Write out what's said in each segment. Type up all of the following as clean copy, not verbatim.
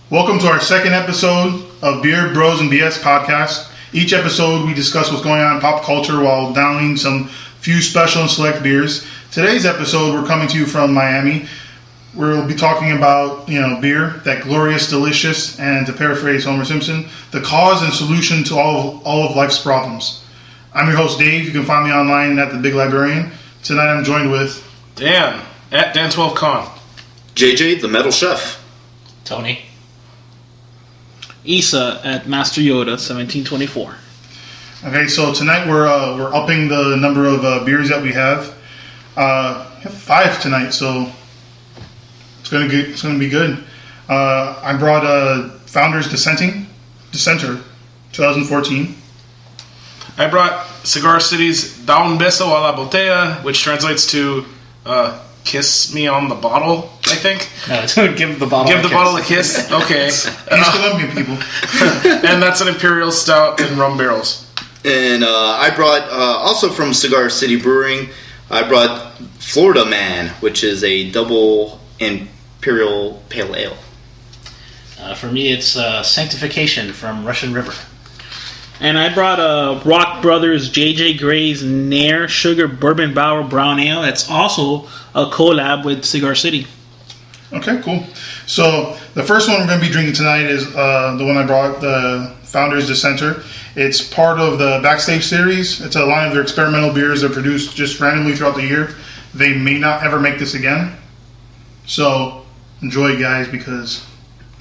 Welcome to our second episode of Beer Bros and BS podcast. Each episode we discuss what's going on in pop culture while downing some few special and select beers. Today's episode we're coming to you from Miami. We'll be talking about, beer, that glorious, delicious, and to paraphrase Homer Simpson, the cause and solution to all of life's problems. I'm your host Dave. You can find me online at The Big Librarian. Tonight I'm joined with Dan at Dan12Con. JJ, the Metal Chef. Tony. Issa at Master Yoda 1724. Okay, so tonight we're upping the number of beers that we have. We have 5 tonight, so it's gonna be good. I brought Founders Dissenter 2014. I brought Cigar City's Da un beso a la botella, which translates to kiss me on the bottle, I think. No, give the bottle a kiss. Okay. These Colombian people. And that's an Imperial Stout in rum barrels. And I brought, also from Cigar City Brewing, I brought Florida Man, which is a double Imperial Pale Ale. For me, it's Sanctification from Russian River. And I brought Rock Brothers J.J. Gray's Nair Sugar Bourbon Barrel Brown Ale. It's also a collab with Cigar City. Okay, cool. So the first one we're going to be drinking tonight is the one I brought, the Founders Dissenter. It's part of the Backstage series. It's a line of their experimental beers that are produced just randomly throughout the year. They may not ever make this again. So enjoy, guys, because...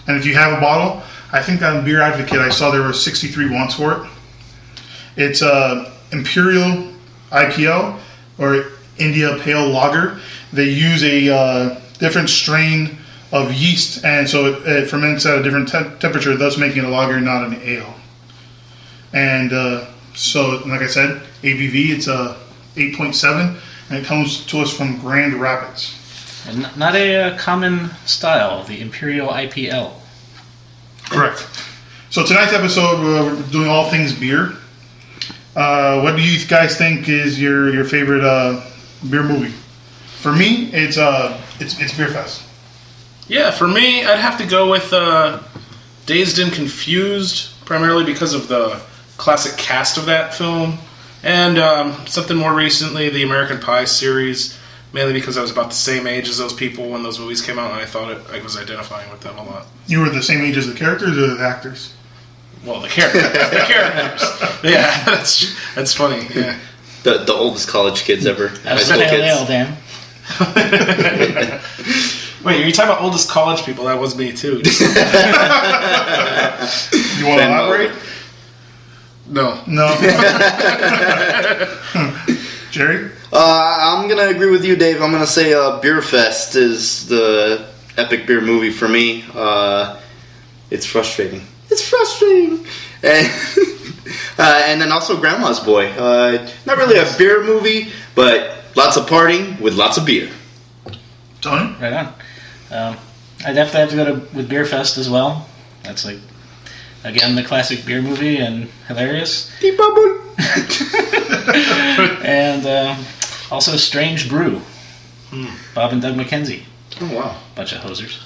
And if you have a bottle, I think on Beer Advocate I saw there were 63 wants for it. It's Imperial IPL, or India Pale Lager. They use a different strain of yeast, and so it ferments at a different temperature, thus making it a lager, not an ale. And so, like I said, ABV, it's 8.7, and it comes to us from Grand Rapids. And not a common style, the Imperial IPL. Correct. So tonight's episode, we're doing all things beer. What do you guys think is your favorite beer movie? For me, it's Beer Fest. Yeah, for me, I'd have to go with Dazed and Confused, primarily because of the classic cast of that film. And something more recently, the American Pie series, mainly because I was about the same age as those people when those movies came out, and I thought I was identifying with them a lot. You were the same age as the characters or the actors? Well, the characters. Yeah, that's funny, yeah. The oldest college kids ever. That's High the school Pale Ale, kids. Dan. Wait, are you talking about oldest college people? That was me, too. You want to elaborate? No. Jerry? I'm going to agree with you, Dave. I'm going to say Beer Fest is the epic beer movie for me. It's frustrating. And then also Grandma's Boy. Not really a beer movie, but lots of partying with lots of beer. Tony? Right on. I definitely have to go with Beer Fest as well. That's again, the classic beer movie and hilarious. And also Strange Brew. Bob and Doug McKenzie. Oh, wow. Bunch of hosers.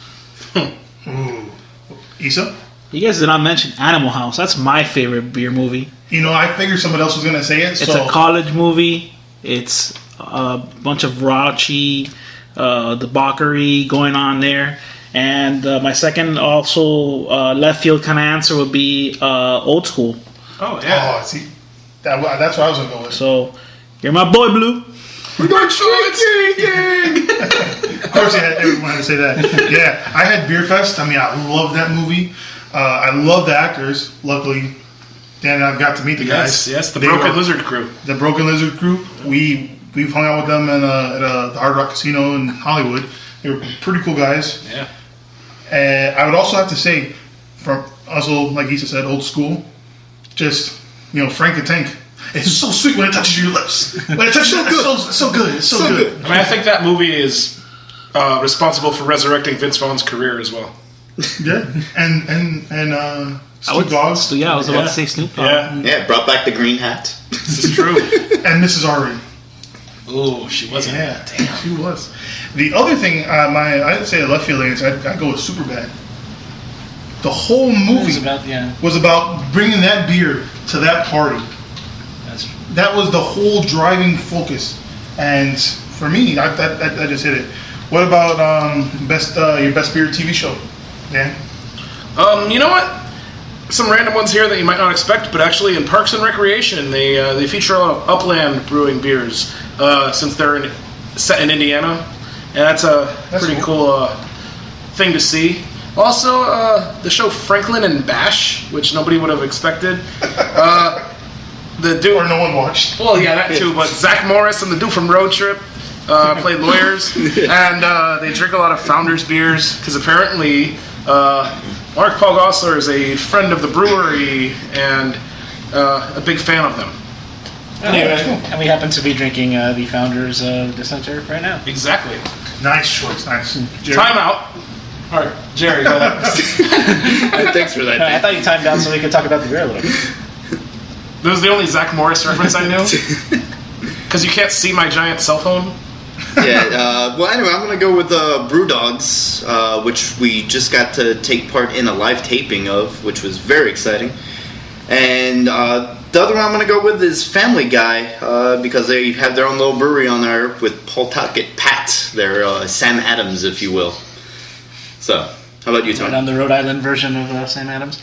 Ooh. Issa? You guys did not mention Animal House. That's my favorite beer movie. I figured somebody else was going to say it. It's a college movie. It's a bunch of raunchy debauchery going on there. And my second, also left field kind of answer would be Old School. Oh, yeah. Oh, see, that's what I was going to go with. So, you're my boy, Blue. We're going drinking! Of course, everyone had to say that. Yeah, I had Beer Fest. I love that movie. I love the actors. Luckily, Dan and I got to meet the guys. Yes, the Broken Lizard crew. The Broken Lizard crew. We've hung out with them at the Hard Rock Casino in Hollywood. They were pretty cool guys. Yeah. And I would also have to say, from also, like Issa said, Old School, just, Frank the Tank. It's so sweet when it touches your lips. When it touches your lips, so good. It's so good. I think that movie is responsible for resurrecting Vince Vaughn's career as well. Yeah, and Snoop Dogg. Yeah, I was about to say Snoop Dogg. Yeah, brought back the green hat. This is true. And Mrs. Ari. Oh, she wasn't. Yeah, Damn. she was. The other thing, I'd say left field answer, I'd go with Superbad. The whole It's movie about was about bringing that beer to that party. that's That was the whole driving focus. And for me, that just hit it. What about your best beer TV show, Dan? You know what? Some random ones here that you might not expect, but actually in Parks and Recreation, they feature a lot of Upland Brewing beers since they're set in Indiana, and that's pretty cool thing to see. Also, the show Franklin and Bash, which nobody would have expected. The dude, Or no one watched. well, yeah, that too. But Zach Morris and the dude from Road Trip played lawyers, and they drink a lot of Founders beers because apparently Mark Paul Gosselaar is a friend of the brewery and a big fan of them. and we happen to be drinking the Founders Dissenter right now. Exactly. Nice choice, nice. Jerry? Time out. All right, Jerry, go ahead. Thanks for that. No, I thought you timed out so we could talk about the beer a little bit. That was the only Zach Morris reference I knew. Because you can't see my giant cell phone. Well, anyway, I'm going to go with Brew Dogs, which we just got to take part in a live taping of, which was very exciting. And the other one I'm going to go with is Family Guy, because they have their own little brewery on there with Pawtucket Pat, their Sam Adams, if you will. So, how about you, Right Tony? on the Rhode Island version of Sam Adams.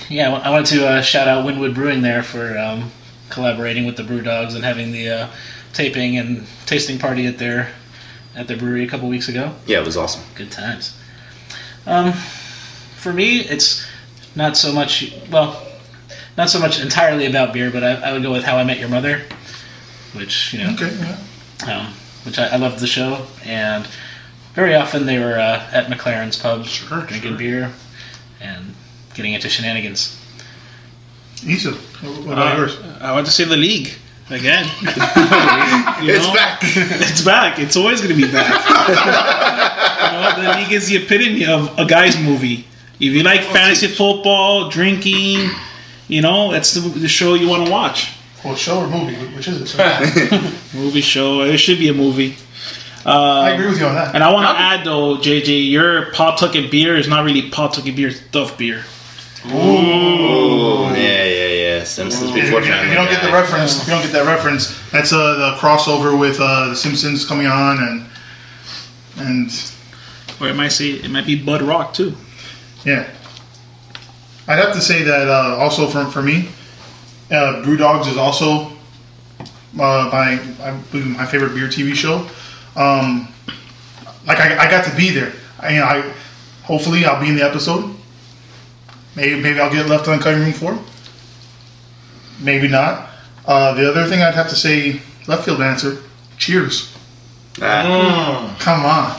Yeah, I wanted to shout out Winwood Brewing there for collaborating with the Brew Dogs and having the taping and tasting party at their brewery a couple weeks ago. Yeah, it was awesome. Good times. For me, it's not so much entirely about beer, but I would go with How I Met Your Mother, which Okay, yeah. which I loved the show, and very often they were at McLaren's pub drinking beer and getting into shenanigans. Issa, what about yours? I want to say The League again. It's back! It's back. It's always going to be back. The League is the epitome of a guy's movie. If you like fantasy football, drinking, it's the show you want to watch. Well, show or movie? Which is it? Sir? Movie show. It should be a movie. I agree with you on that. And I want to add though, JJ, your Pawtucket beer is not really Pawtucket beer, it's Duff beer. Ooh, yeah. Simpsons If before you Family don't get the Guy. reference, that's the crossover with The Simpsons coming on, and Or it might be Bud Rock too. yeah. I'd have to say that also for me, Brew Dogs is also my favorite beer TV show. I got to be there. Hopefully I'll be in the episode. Maybe I'll get left on the cutting room floor. Maybe not. The other thing I'd have to say, left field answer, Cheers. Come on.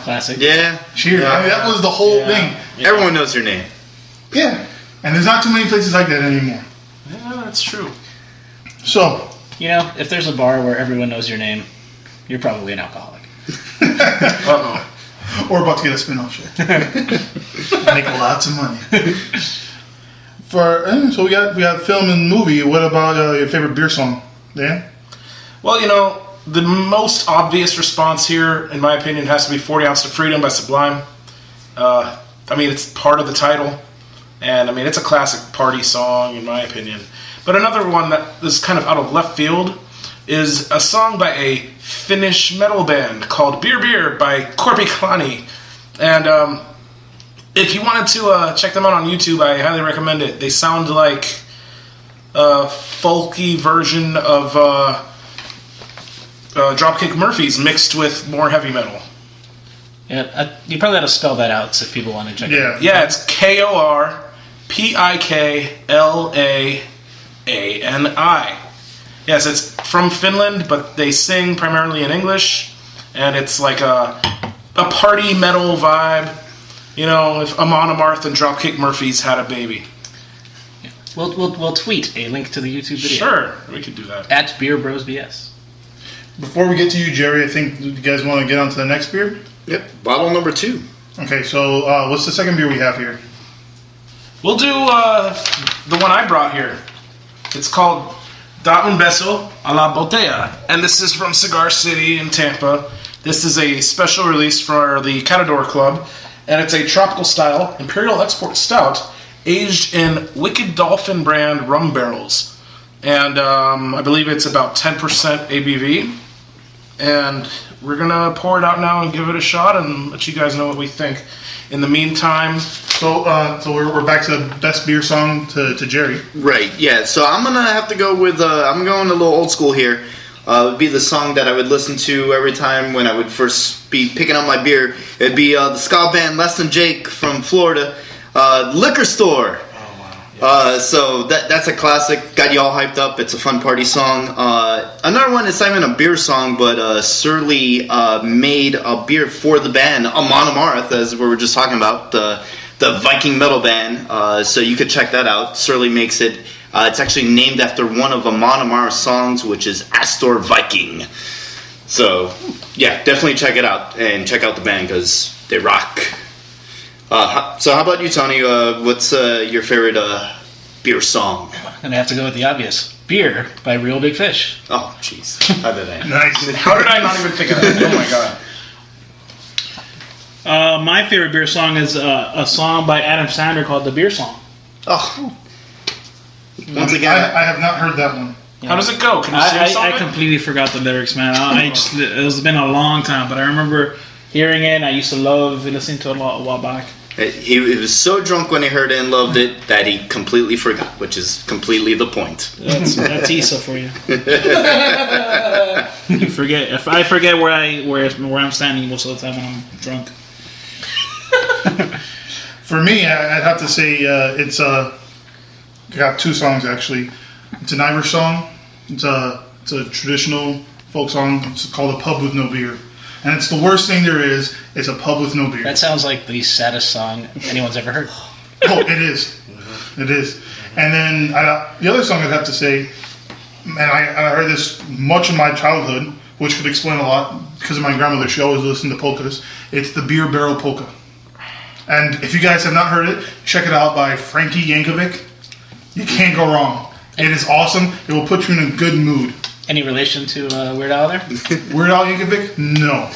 Classic. Yeah. Cheers. Yeah. That was the whole thing. Everyone knows your name. Yeah. And there's not too many places like that anymore. Yeah, that's true. So, If there's a bar where everyone knows your name, you're probably an alcoholic. Uh-oh. or about to get a spin-off show. Make lots of money. So we got film and movie. What about your favorite beer song, Dan? Well, the most obvious response here, in my opinion, has to be 40 Ounce to Freedom by Sublime. It's part of the title. And, it's a classic party song, in my opinion. But another one that is kind of out of left field is a song by a Finnish metal band called Beer Beer by Korpi Kalani. And if you wanted to check them out on YouTube, I highly recommend it. They sound like a folky version of Dropkick Murphys mixed with more heavy metal. Yeah, you probably ought to spell that out so if people want to check it out. Yeah. Yeah, it's KORPIKLAANI. Yes, it's from Finland, but they sing primarily in English, and it's like a party metal vibe. If Amon Amarth and Dropkick Murphys had a baby. We'll tweet a link to the YouTube video. Sure, we could do that. At Beer Bros BS. Before we get to you, Jerry, I think you guys want to get on to the next beer? Yep. Bottle number 2. Okay, so what's the second beer we have here? We'll do the one I brought here. It's called Da Un Beso a la Botella, and this is from Cigar City in Tampa. This is a special release for the Catador Club, and it's a tropical style Imperial Export Stout aged in Wicked Dolphin brand rum barrels. And I believe it's about 10% ABV. And we're going to pour it out now and give it a shot and let you guys know what we think. In the meantime... So we're back to the best beer song to Jerry. Right, yeah. So I'm going to have to go with, I'm going a little old school here. It would be the song that I would listen to every time when I would first be picking up my beer. It'd be the ska band Less Than Jake from Florida, Liquor Store. So that's a classic. Got you all hyped up. It's a fun party song. Another one is not even a beer song, but Surly made a beer for the band Amon Amarth, as we were just talking about, the Viking metal band. So you could check that out. Surly makes it. It's actually named after one of Amon Amarth's songs, which is Astor Viking. So yeah, definitely check it out and check out the band because they rock. So how about you, Tony? What's your favorite beer song? I'm gonna have to go with the obvious. Beer by Real Big Fish. Oh, jeez. I bet I am. Nice. How did I not even think of that? Oh my god. My favorite beer song is a song by Adam Sandler called "The Beer Song." Oh. Once again, I have not heard that one. How does it go? Can you sing I something? completely forgot the lyrics, man. It's been a long time, but I remember hearing it. And I used to love listening to it a while back. he was so drunk when he heard it and loved it that he completely forgot, which is completely the point. That's Issa for you. You forget. If I forget where I'm standing most of the time when I'm drunk. For me, I'd have to say it's I got two songs actually. It's an Irish song. It's a traditional folk song. It's called "A Pub with No Beer," and it's the worst thing there is. It's a pub with no beer. That sounds like the saddest song anyone's ever heard. Oh, it is. It is. And then the other song I'd have to say, and I heard this much of my childhood, which could explain a lot because of my grandmother's show was listening to polkas. It's the Beer Barrel Polka. And if you guys have not heard it, check it out by Frankie Yankovic. You can't go wrong. It is awesome. It will put you in a good mood. Any relation to Weird Al there? Weird Al Yankovic? No.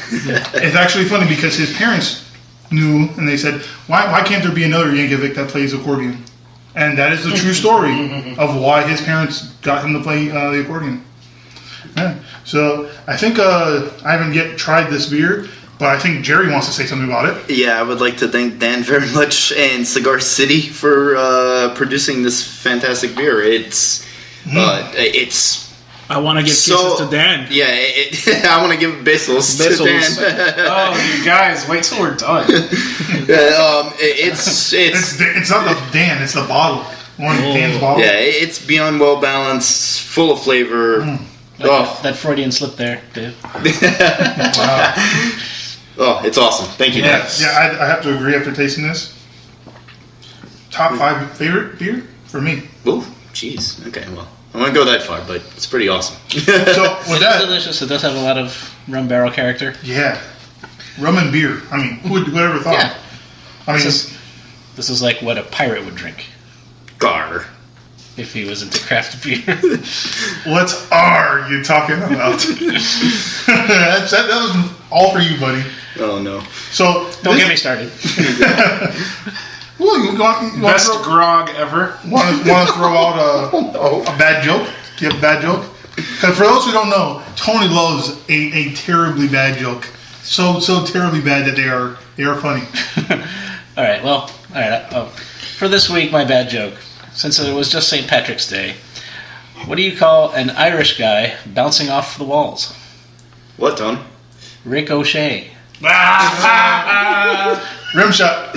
It's actually funny because his parents knew and they said, why can't there be another Yankovic that plays accordion? And that is the true story of why his parents got him to play the accordion. Yeah. So I think I haven't yet tried this beer, but I think Jerry wants to say something about it. Yeah, I would like to thank Dan very much and Cigar City for producing this fantastic beer. It's I want to give kisses to Dan. Yeah, I want to give bezos to Dan. Oh, you guys, wait till we're done. It's not the Dan, it's the bottle. One Dan's bottle. Yeah, it's beyond well balanced, full of flavor. That Freudian slip there, Dave. Wow. Oh, it's awesome. Thank you, Dan. Yes. Yeah, I have to agree after tasting this. Top 5 favorite beer for me. Ooh, jeez. Okay, well, I won't go that far, but it's pretty awesome. So with It's that, delicious. It does have a lot of rum barrel character. yeah, rum and beer. I mean, who would ever thought? Yeah. I mean, This is like what a pirate would drink Gar. if he was into craft beer. what are you talking about? that was all for you, buddy. Oh, no. So Don't get me started. Well, you want Best to grog ever. throw out a bad joke? Do you have a bad joke? Because for those who don't know, Tony loves a terribly bad joke. So terribly bad that they are funny. All right. For this week, my bad joke. Since it was just St. Patrick's Day, what do you call an Irish guy bouncing off the walls? What, Tony? Ricochet. Rim shot.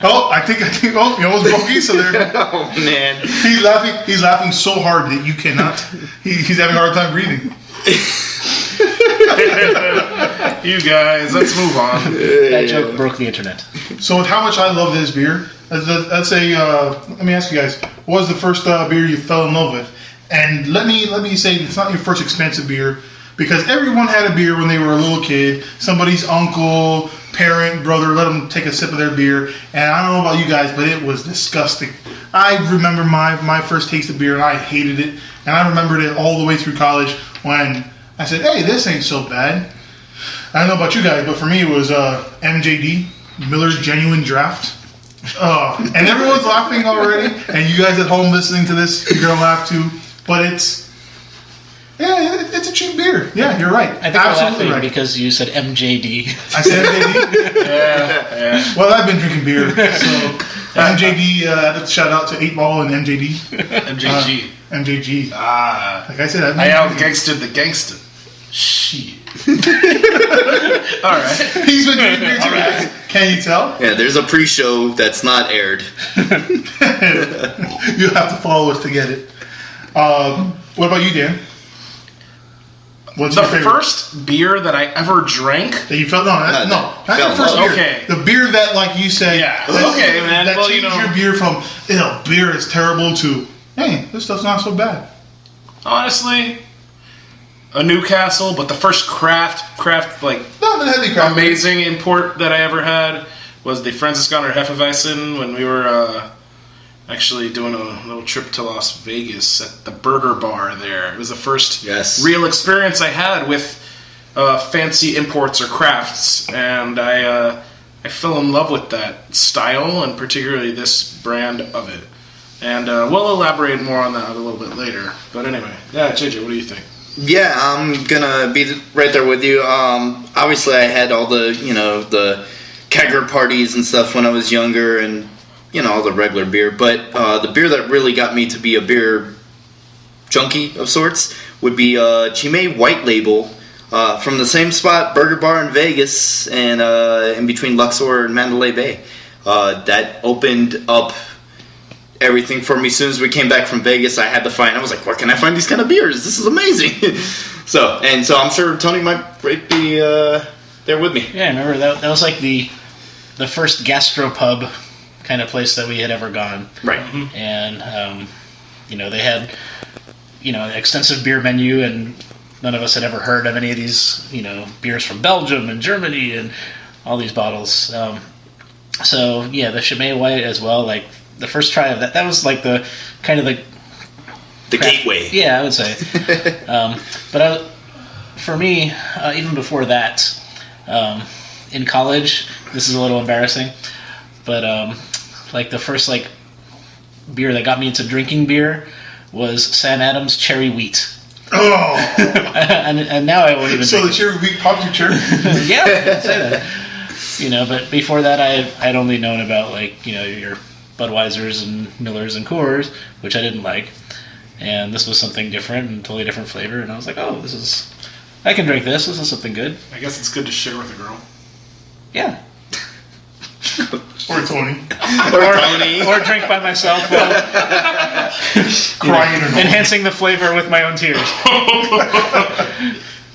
Oh, I think. Oh, you almost broke Issa there. Oh, man. He's laughing so hard that you cannot. He's having a hard time breathing. You guys, let's move on. That joke broke the internet. So with how much I love this beer, let's say, let me ask you guys, what was the first beer you fell in love with? And let me say it's not your first expensive beer, because everyone had a beer when they were a little kid. Somebody's uncle, parent, brother let them take a sip of their beer. And I don't know about you guys, but it was disgusting. I remember my first taste of beer, and I hated it. And I remembered it all the way through college when I said, hey, this ain't so bad. I don't know about you guys, but for me it was MJD, Miller's Genuine Draft. And everyone's laughing already. And you guys at home listening to this, you're gonna laugh too. But it's a cheap beer. Yeah, you're right. I think we're laughing because you said MJD. I said MJD. Yeah. Well, I've been drinking beer, so MJD. Shout out to 8 Ball and MJD. MJG. MJG. Ah. Like I said, I've I been out-gangsted the gangster. Shit. Alright. He's been drinking beer too. Right. Can you tell? Yeah, there's a pre-show that's not aired. You have to follow us to get it. What about you, Dan? What's The your favorite? first beer that I ever drank. That you felt not fell the in first love. beer. Okay. The beer that like you say. Yeah. that- Okay, man. That Well, changed you know. your beer from beer is terrible to hey, this stuff's not so bad. Honestly, a Newcastle, but the first craft like Not the heavy craft. amazing import that I ever had was the Franziskaner Hefeweizen when we were actually doing a little trip to Las Vegas at the Burger Bar there. It was the first Yes. real experience I had with fancy imports or crafts, and I fell in love with that style and particularly this brand of it. And we'll elaborate more on that a little bit later. But anyway, yeah, JJ, what do you think? Yeah, I'm gonna be right there with you. Obviously, I had all the the kegger parties and stuff when I was younger, and all the regular beer. But the beer that really got me to be a beer junkie of sorts would be Chimay White Label from the same spot, Burger Bar in Vegas, and in between Luxor and Mandalay Bay. That opened up everything for me. As soon as we came back from Vegas, I was like, where can I find these kind of beers? This is amazing. so I'm sure Tony might be there with me. Yeah, I remember that was like the first gastropub kind of place that we had ever gone. Right. And they had an extensive beer menu, and none of us had ever heard of any of these beers from Belgium and Germany and all these bottles. So yeah, the Chimay White as well. Like the first try of that was like the kind of the gateway. Yeah, I would say. But for me, even before that, in college, this is a little embarrassing, but like the first beer that got me into drinking beer was Sam Adams Cherry Wheat. Oh. and now I won't even. So drink the cherry wheat popped your cherry? Yeah, I'd say that. But before that, I'd only known about your Budweisers and Millers and Coors, which I didn't like, and this was something different and totally different flavor, and I was like, oh, I can drink this. This is something good. I guess it's good to share with a girl. Yeah. Or Tony. Or drink by myself while Crying or not. enhancing the flavor with my own tears.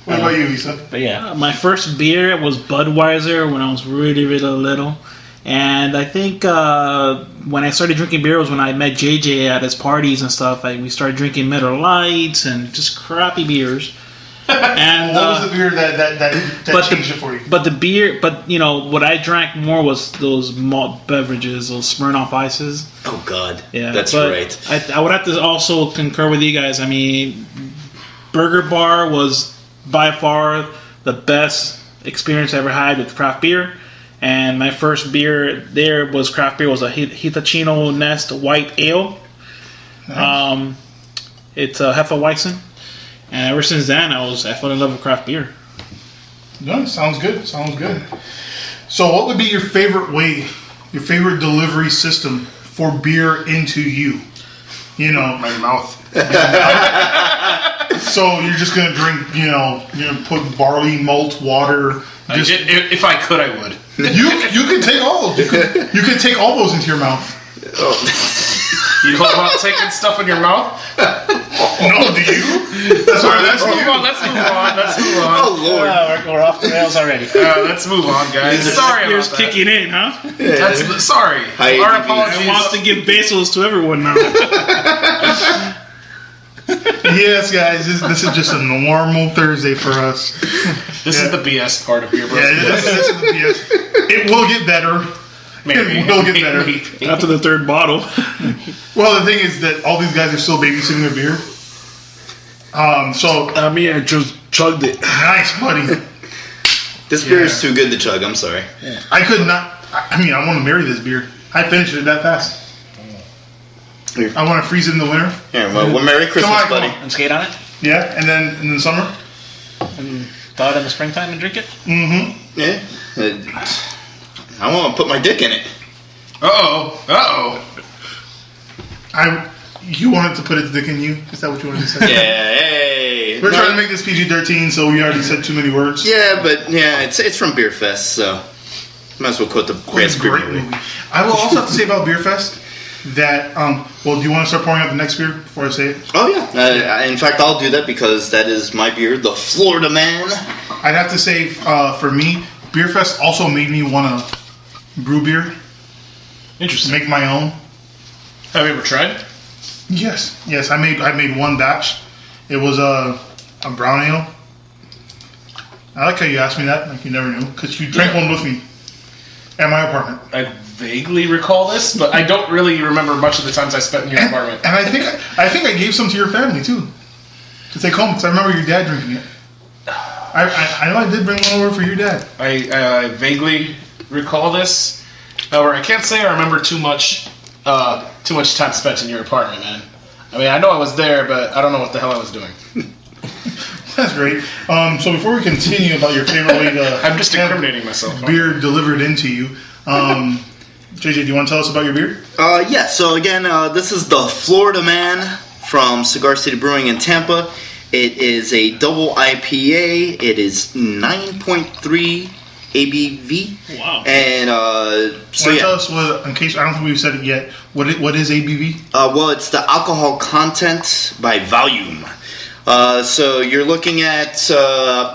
What about you, Lisa? But yeah. My first beer was Budweiser when I was really, really little. And I think when I started drinking beer was when I met JJ at his parties and stuff. We started drinking Miller Lights and just crappy beers. And What was the beer that changed it for you? But what I drank more was those malt beverages, those Smirnoff Ices. Oh God, Yeah, that's but right. I would have to also concur with you guys. I mean, Burger Bar was by far the best experience I ever had with craft beer. And my first beer there was craft beer was a Hitachino Nest White Ale. Nice. It's a Hefeweizen. And ever since then, I fell in love with craft beer. No, sounds good. Sounds good. So, what would be your favorite delivery system for beer into you? My mouth. So you're just gonna drink, you're gonna put barley, malt, water. Just If I could, I would. you could take all those. You could take all those into your mouth. You know about taking stuff in your mouth? No, do you? That's All why right, that's let's move on. Let's move on. Oh Lord. We're off the rails already. Let's move on, guys. Sorry Beer's about that. kicking in, huh? Sorry. Hi, Our ADV. apologies. I want to give bezos to everyone now. Yes, guys. This is just a normal Thursday for us. This is the BS part of Beer Bros. Yeah, this is the BS. It will get better. Maybe. It will get better. Maybe. After the third bottle. Well, the thing is that all these guys are still babysitting their beer. So I mean, I just chugged it. nice, buddy. This beer is too good to chug. I'm sorry. I could not I mean, I want to marry this beer. I finished it that fast. I want to freeze it in the winter. Here, well, Merry Christmas, Come on, buddy. And skate on it? Yeah, and then in the summer. And thaw it in the springtime and drink it? Mm-hmm. Yeah. I want to put my dick in it. You wanted to put a dick in you? Is that what you wanted to say? Yeah, hey. We're trying to make this PG-13, so we already said too many words. Yeah, but yeah, it's from Beer Fest, so might as well quote the It's a Beer great movie. I will also have to say about Beer Fest that, well, do you want to start pouring out the next beer before I say it? Oh yeah. In fact, I'll do that because that is my beer, the Florida Man. I'd have to say, for me, Beer Fest also made me want to brew beer, Interesting. make my own. Have you ever tried? Yes. I made one batch. It was a brown ale. I like how you asked me that, like you never knew, because you drank one with me at my apartment. I vaguely recall this, but I don't really remember much of the times I spent in your apartment. And I think I gave some to your family too, to take home, because I remember your dad drinking it. I know I did bring one over for your dad. I vaguely recall this. However, I can't say I remember too much time spent in your apartment, man. I mean, I know I was there, but I don't know what the hell I was doing. That's great. So before we continue about your favorite way to I'm just have incriminating myself. beer delivered into you, JJ, do you want to tell us about your beer? Yeah, so again, this is the Florida Man from Cigar City Brewing in Tampa. It is a double IPA. It is 9.3 ABV. Wow. And so Tell yeah, us what, in case I don't think we've said it yet. What is ABV? well, it's the alcohol content by volume. So you're looking at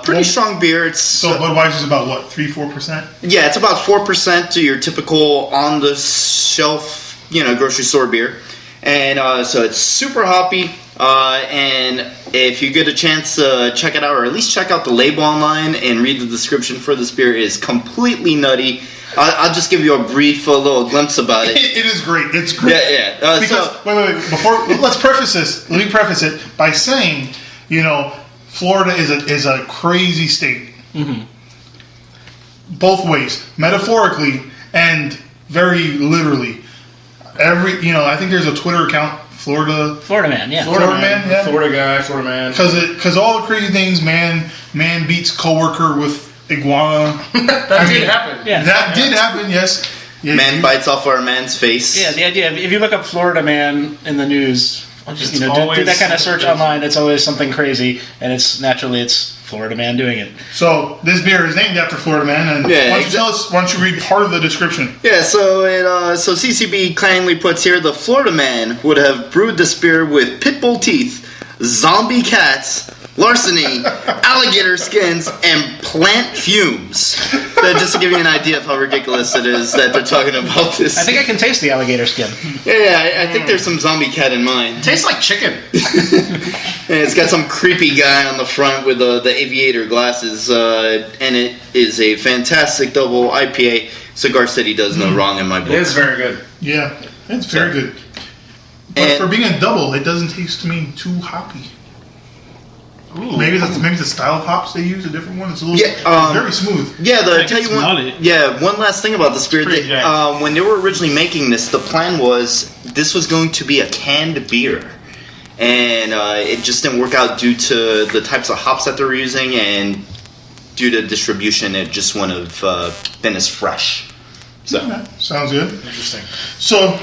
pretty strong beer. It's So Budweiser's about what, 3-4%? yeah, it's about 4% to your typical on the shelf, grocery store beer, and so it's super hoppy. And if you get a chance to check it out, or at least check out the label online and read the description for this beer, it is completely nutty. I'll just give you a brief little glimpse about it. It is great. It's great. Yeah. Because wait. Let's preface this. Let me preface it by saying, Florida is a crazy state. Mm-hmm. Both ways, metaphorically and very literally. I think there's a Twitter account, Florida Man, yeah. Florida Man, yeah. Florida guy, Florida man. Because all the crazy things, man beats coworker with iguana. That did happen. Yeah. That did happen. Yes. Yeah, Man bites off our man's face. Yeah, the idea, if you look up Florida Man in the news, just, It's do always that kind of search something online, it's always something crazy, and it's Florida Man doing it. So this beer is named after Florida Man, and Yeah, why don't you read part of the description? Yeah, so so CCB kindly puts here, the Florida Man would have brewed this beer with pit bull teeth, zombie cats, larceny, alligator skins, and plant fumes. Just to give you an idea of how ridiculous it is that they're talking about this. I think I can taste the alligator skin. I think there's some zombie cat in mind. Tastes like chicken. And it's got some creepy guy on the front with the aviator glasses, and it is a fantastic double IPA. Cigar City does no wrong in my book. It is very good. Yeah, it's very good. But And- for being a double, it doesn't taste to me too hoppy. Ooh. Maybe the style of hops they use, a different one. It's a little Yeah, it's very smooth. Yeah, I tell can you smell one. it. Yeah, one last thing about the spirit. pretty good. When they were originally making this, the plan was this was going to be a canned beer, and it just didn't work out due to the types of hops that they were using, and due to distribution, it just wouldn't have been as fresh. So Yeah, sounds good. Interesting. So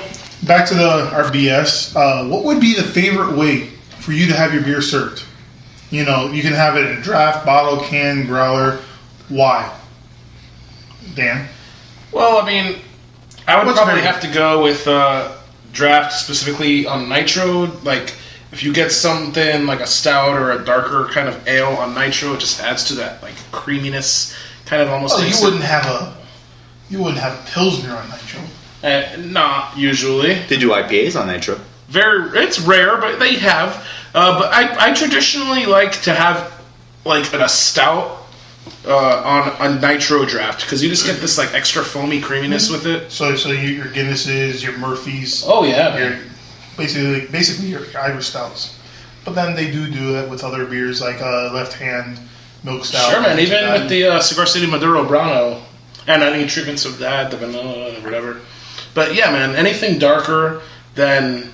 back to our BS. What would be the favorite way for you to have your beer served? You can have it in a draft, bottle, can, growler. Why? Dan? Well, I mean, I would What's probably favorite? have to go with draft specifically on nitro. Like, if you get something like a stout or a darker kind of ale on nitro, it just adds to that like creaminess. Kind of almost. Oh, makes you wouldn't have a Pilsner on nitro. Not usually. they do IPAs on Nitro. It's rare, but they have. But I traditionally like to have like a stout on a nitro draft because you just get this like extra foamy creaminess with it. So your Guinnesses, your Murphys. Oh yeah, Your man. basically your Irish stouts. But then they do that with other beers like Left Hand Milk Stout. Sure, man. Even with the Cigar City Maduro Brano, and any treatments of that, the vanilla, whatever. But yeah, man, anything darker than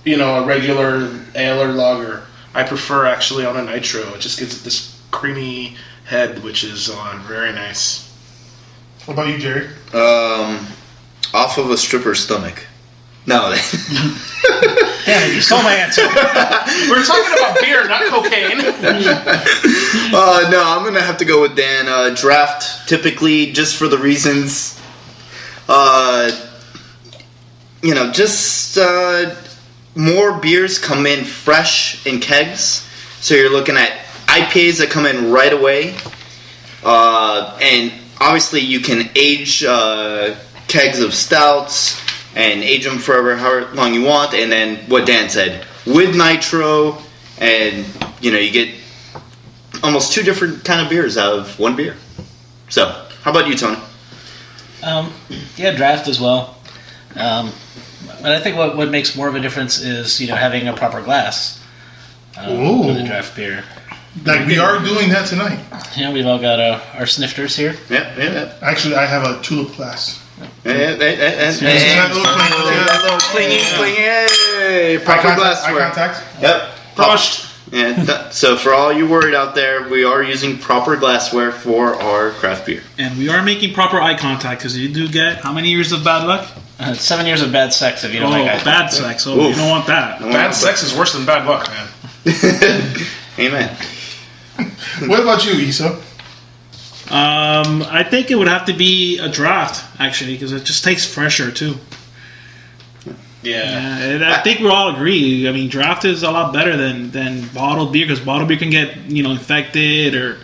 a regular ale or lager, I prefer actually on a nitro. It just gives it this creamy head, which is very nice. What about you, Jerry? Off of a stripper's stomach. No. Damn it, you stole my answer. We're talking about beer, not cocaine. No, I'm going to have to go with Dan. Draft, typically, just for the reasons, more beers come in fresh in kegs. So you're looking at IPAs that come in right away. And obviously you can age kegs of stouts and age them forever, however long you want. And then what Dan said, with nitro, and you get almost two different kind of beers out of one beer. So, how about you, Tony? Yeah, draft as well. But I think what makes more of a difference is having a proper glass Ooh. with a draft beer. Like, we are doing that tonight. We've all got our snifters here. Yeah. Actually, I have a tulip glass. And Yeah, a little clingy. Hey, proper Eye glassware. contact. Yep. Crushed. And so for all you worried out there, we are using proper glassware for our craft beer. And we are making proper eye contact because you do get how many years of bad luck? 7 years of bad sex if you don't like eye bad contact. sex. Oh, Oof. you don't want that. Bad sex is worse than bad luck, man. Amen. What about you, Issa? I think it would have to be a draft actually because it just tastes fresher too. Yeah. And I think we all agree. I mean, draft is a lot better than bottled beer because bottled beer can get infected or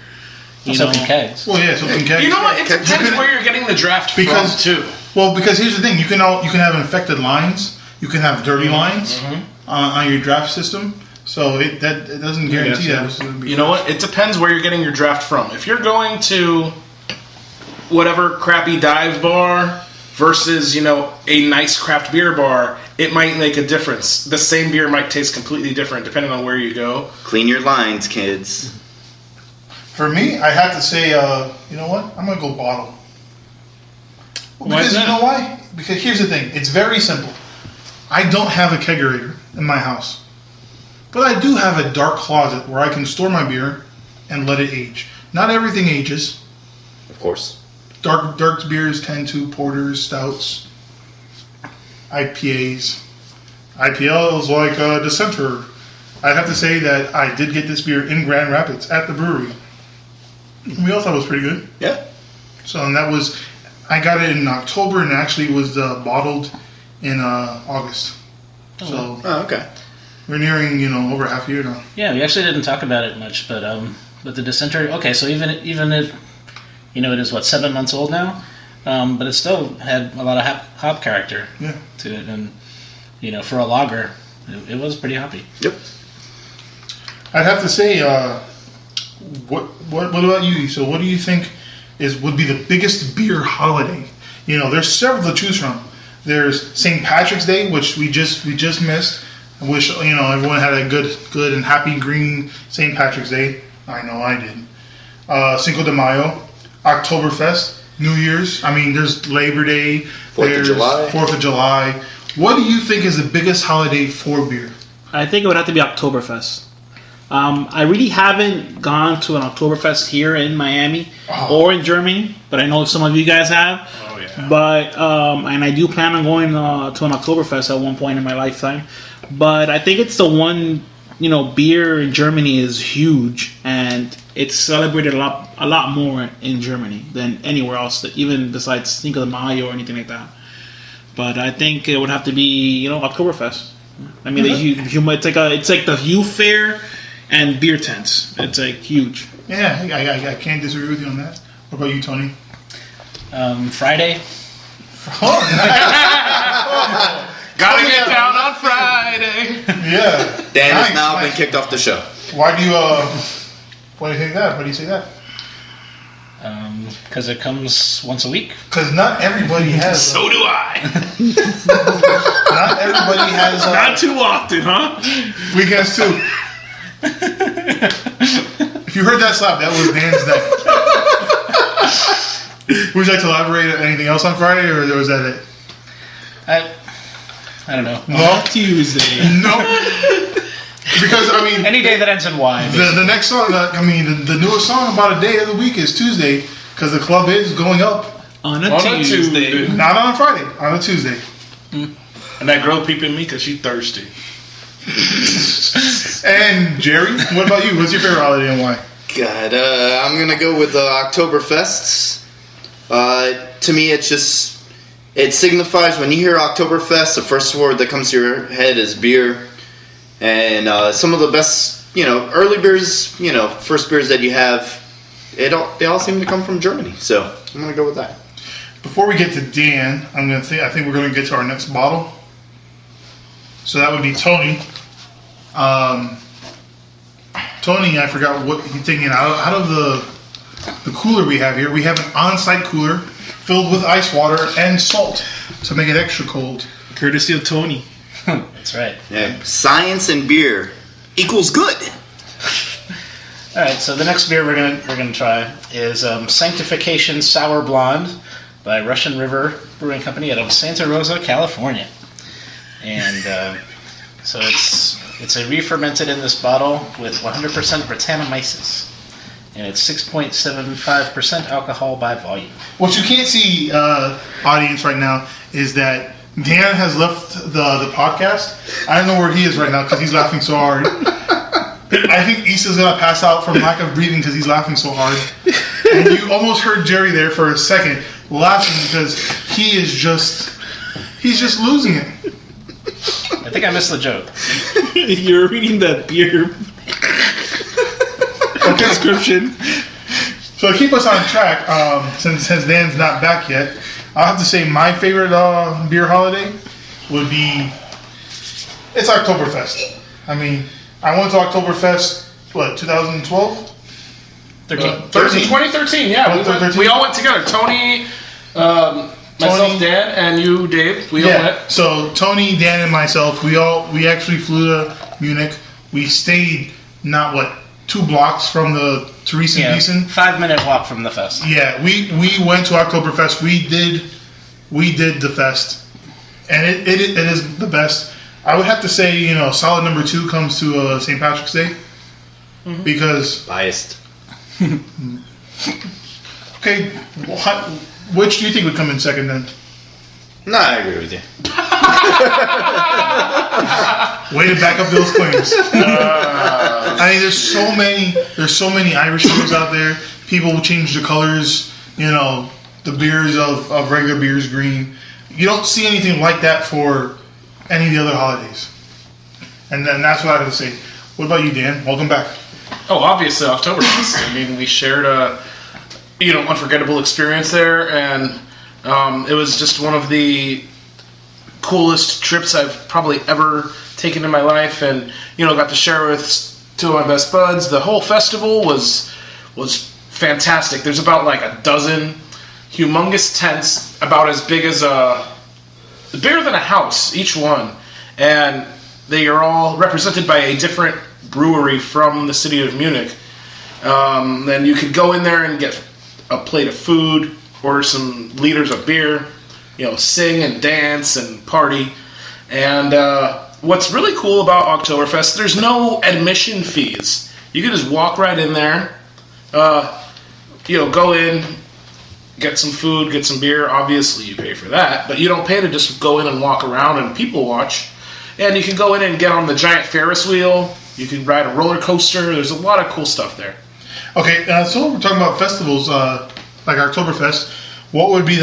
So can kegs. Well, yeah, so can kegs. You know what? It depends where you're getting the draft Because- from, too. Well, because here's the thing: you can have infected lines, you can have dirty lines on your draft system. So it doesn't guarantee that it's going to be. You know what? It depends where you're getting your draft from. If you're going to whatever crappy dive bar versus, a nice craft beer bar, it might make a difference. The same beer might taste completely different depending on where you go. Clean your lines, kids. For me, I have to say, you know what? I'm going to go bottle. Well, Why is because you that? know why? Because here's the thing: it's very simple. I don't have a kegerator in my house, but I do have a dark closet where I can store my beer and let it age. Not everything ages. Of course. Dark beers tend to porters, stouts, IPAs. IPL is like a dissenter. I'd have to say that I did get this beer in Grand Rapids at the brewery. We all thought it was pretty good. Yeah. So, and that was, I got it in October and actually was bottled in August. So Oh, okay. we're nearing, over half a year now. Yeah, we actually didn't talk about it much, but the dissenter. Okay, so even if it is 7 months old now, but it still had a lot of hop character Yeah. to it, and for a lager, it was pretty hoppy. Yep. I'd have to say, what about you? So what do you think would be the biggest beer holiday? There's several to choose from. There's St. Patrick's Day, which we just missed. I wish everyone had a good and happy green St. Patrick's Day. I know I did. Cinco de Mayo, Oktoberfest, New Year's. I mean, there's Labor Day. 4th of July. 4th of July. What do you think is the biggest holiday for beer? I think it would have to be Oktoberfest. I really haven't gone to an Oktoberfest here in Miami or in Germany, but I know some of you guys have. Oh, yeah. But and I do plan on going to an Oktoberfest at one point in my lifetime. But I think it's the one, beer in Germany is huge, and it's celebrated a lot more in Germany than anywhere else, even besides Cinco de Mayo or anything like that. But I think it would have to be, Oktoberfest. I mean, it's like the youth fair and beer tents. It's like huge. Yeah, I can't disagree with you on that. What about you, Tony? Friday. Gotta get down on Friday. Yeah. Dan Nice, has now nice. been kicked off the show. Why do you say that? Why do you say that? Because it comes once a week. Because not everybody has. So do I. Not everybody has. Not too often, huh? Weekends too. If you heard that slap, that was Dan's neck. Would you like to elaborate on anything else on Friday, or was that it? I don't know. No, Tuesday. no. Because I mean, Any day that ends in Y. the next song. The newest song about a day of the week is Tuesday, because the club is going up. On a On a Tuesday. Tuesday. Not on a Friday, on a Tuesday. And that girl peeping me because she thirsty. And Jerry, what about you? What's your favorite holiday and why? God, I'm gonna go with Oktoberfests. To me, it signifies when you hear Oktoberfest, the first word that comes to your head is beer, and some of the best, early beers, first beers that you have, they all seem to come from Germany. So I'm gonna go with that. Before we get to Dan, I think we're gonna get to our next bottle. So that would be Tony. Tony, I forgot what he's taking out of the cooler we have here. We have an on-site cooler filled with ice water and salt to make it extra cold. Courtesy of Tony. That's right. Yeah. Science and beer equals good. All right, so the next beer we're gonna try is Sanctification Sour Blonde by Russian River Brewing Company out of Santa Rosa, California. And so it's a re-fermented in this bottle with 100% Brettanomyces, and it's 6.75% alcohol by volume. What you can't see, audience, right now is that Dan has left the podcast. I don't know where he is right now because he's laughing so hard. I think Issa's gonna pass out from lack of breathing because he's laughing so hard. And you almost heard Jerry there for a second laughing because he's just losing it. I think I missed the joke. You're reading that beer description. So to keep us on track, since Dan's not back yet, I'll have to say my favorite beer holiday would be it's Oktoberfest. I mean, I went to Oktoberfest, 2012? 13. 2013, yeah. 2013? We all went together. Tony, myself, Dan, and you, Dave. We all went. So Tony, Dan, and myself, we actually flew to Munich. We stayed 2 blocks from the Theresienwiesen. 5-minute walk from the fest. Yeah, we went to Oktoberfest. We did the fest, and it is the best. I would have to say, solid number 2 comes to St. Patrick's Day, because Biased. okay, which do you think would come in second then? No, I agree with you. Way to back up those claims. I mean, there's so many Irish beers out there. People will change the colors. The beers of regular beers green. You don't see anything like that for any of the other holidays. And then that's what I have to say. What about you, Dan? Welcome back. Oh, obviously Oktoberfest. I mean, we shared a unforgettable experience there, and it was just one of the coolest trips I've probably ever taken in my life, and got to share with 2 of my best buds. The whole festival was fantastic. There's about a dozen humongous tents, about as big as bigger than a house, each one, and they are all represented by a different brewery from the city of Munich. Then you could go in there and get a plate of food, order some liters of beer, sing and dance and party. And what's really cool about Oktoberfest, there's no admission fees. You can just walk right in there, go in, get some food, get some beer. Obviously, you pay for that, but you don't pay to just go in and walk around and people watch. And you can go in and get on the giant Ferris wheel. You can ride a roller coaster. There's a lot of cool stuff there. Okay, so we're talking about festivals like Oktoberfest. What would be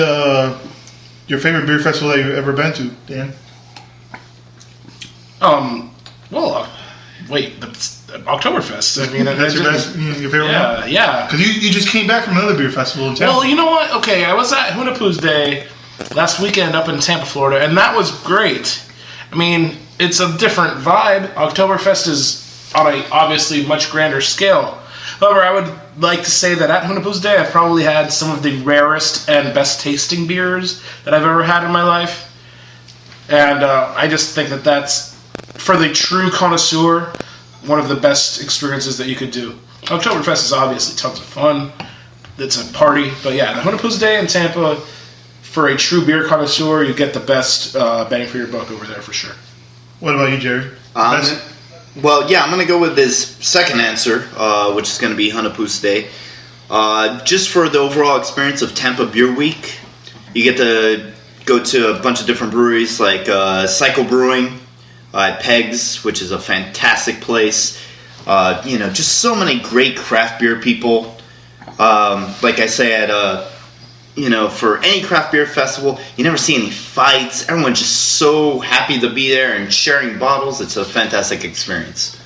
your favorite beer festival that you've ever been to, Dan? Oktoberfest. I mean, That's your favorite one? Yeah. Because you just came back from another beer festival in Tampa. Well, you know what? Okay, I was at Hunapoo's Day last weekend up in Tampa, Florida, and that was great. I mean, it's a different vibe. Oktoberfest is on a obviously much grander scale. However, I would like to say that at Hunapoo's Day, I've probably had some of the rarest and best tasting beers that I've ever had in my life. And I just think that that's, for the true connoisseur, one of the best experiences that you could do. Oktoberfest is obviously tons of fun. it's a party. But yeah, the Hunapoo's Day in Tampa, for a true beer connoisseur, you get the best bang for your buck over there for sure. What about you, Jerry? Best- Well, yeah, I'm going to go with this second answer, which is going to be Hunapoo's Day. Just for the overall experience of Tampa Beer Week, you get to go to a bunch of different breweries like Cycle Brewing at Pegs, which is a fantastic place. Just so many great craft beer people. Like I say, for any craft beer festival, you never see any fights. Everyone's just so happy to be there and sharing bottles. It's a fantastic experience.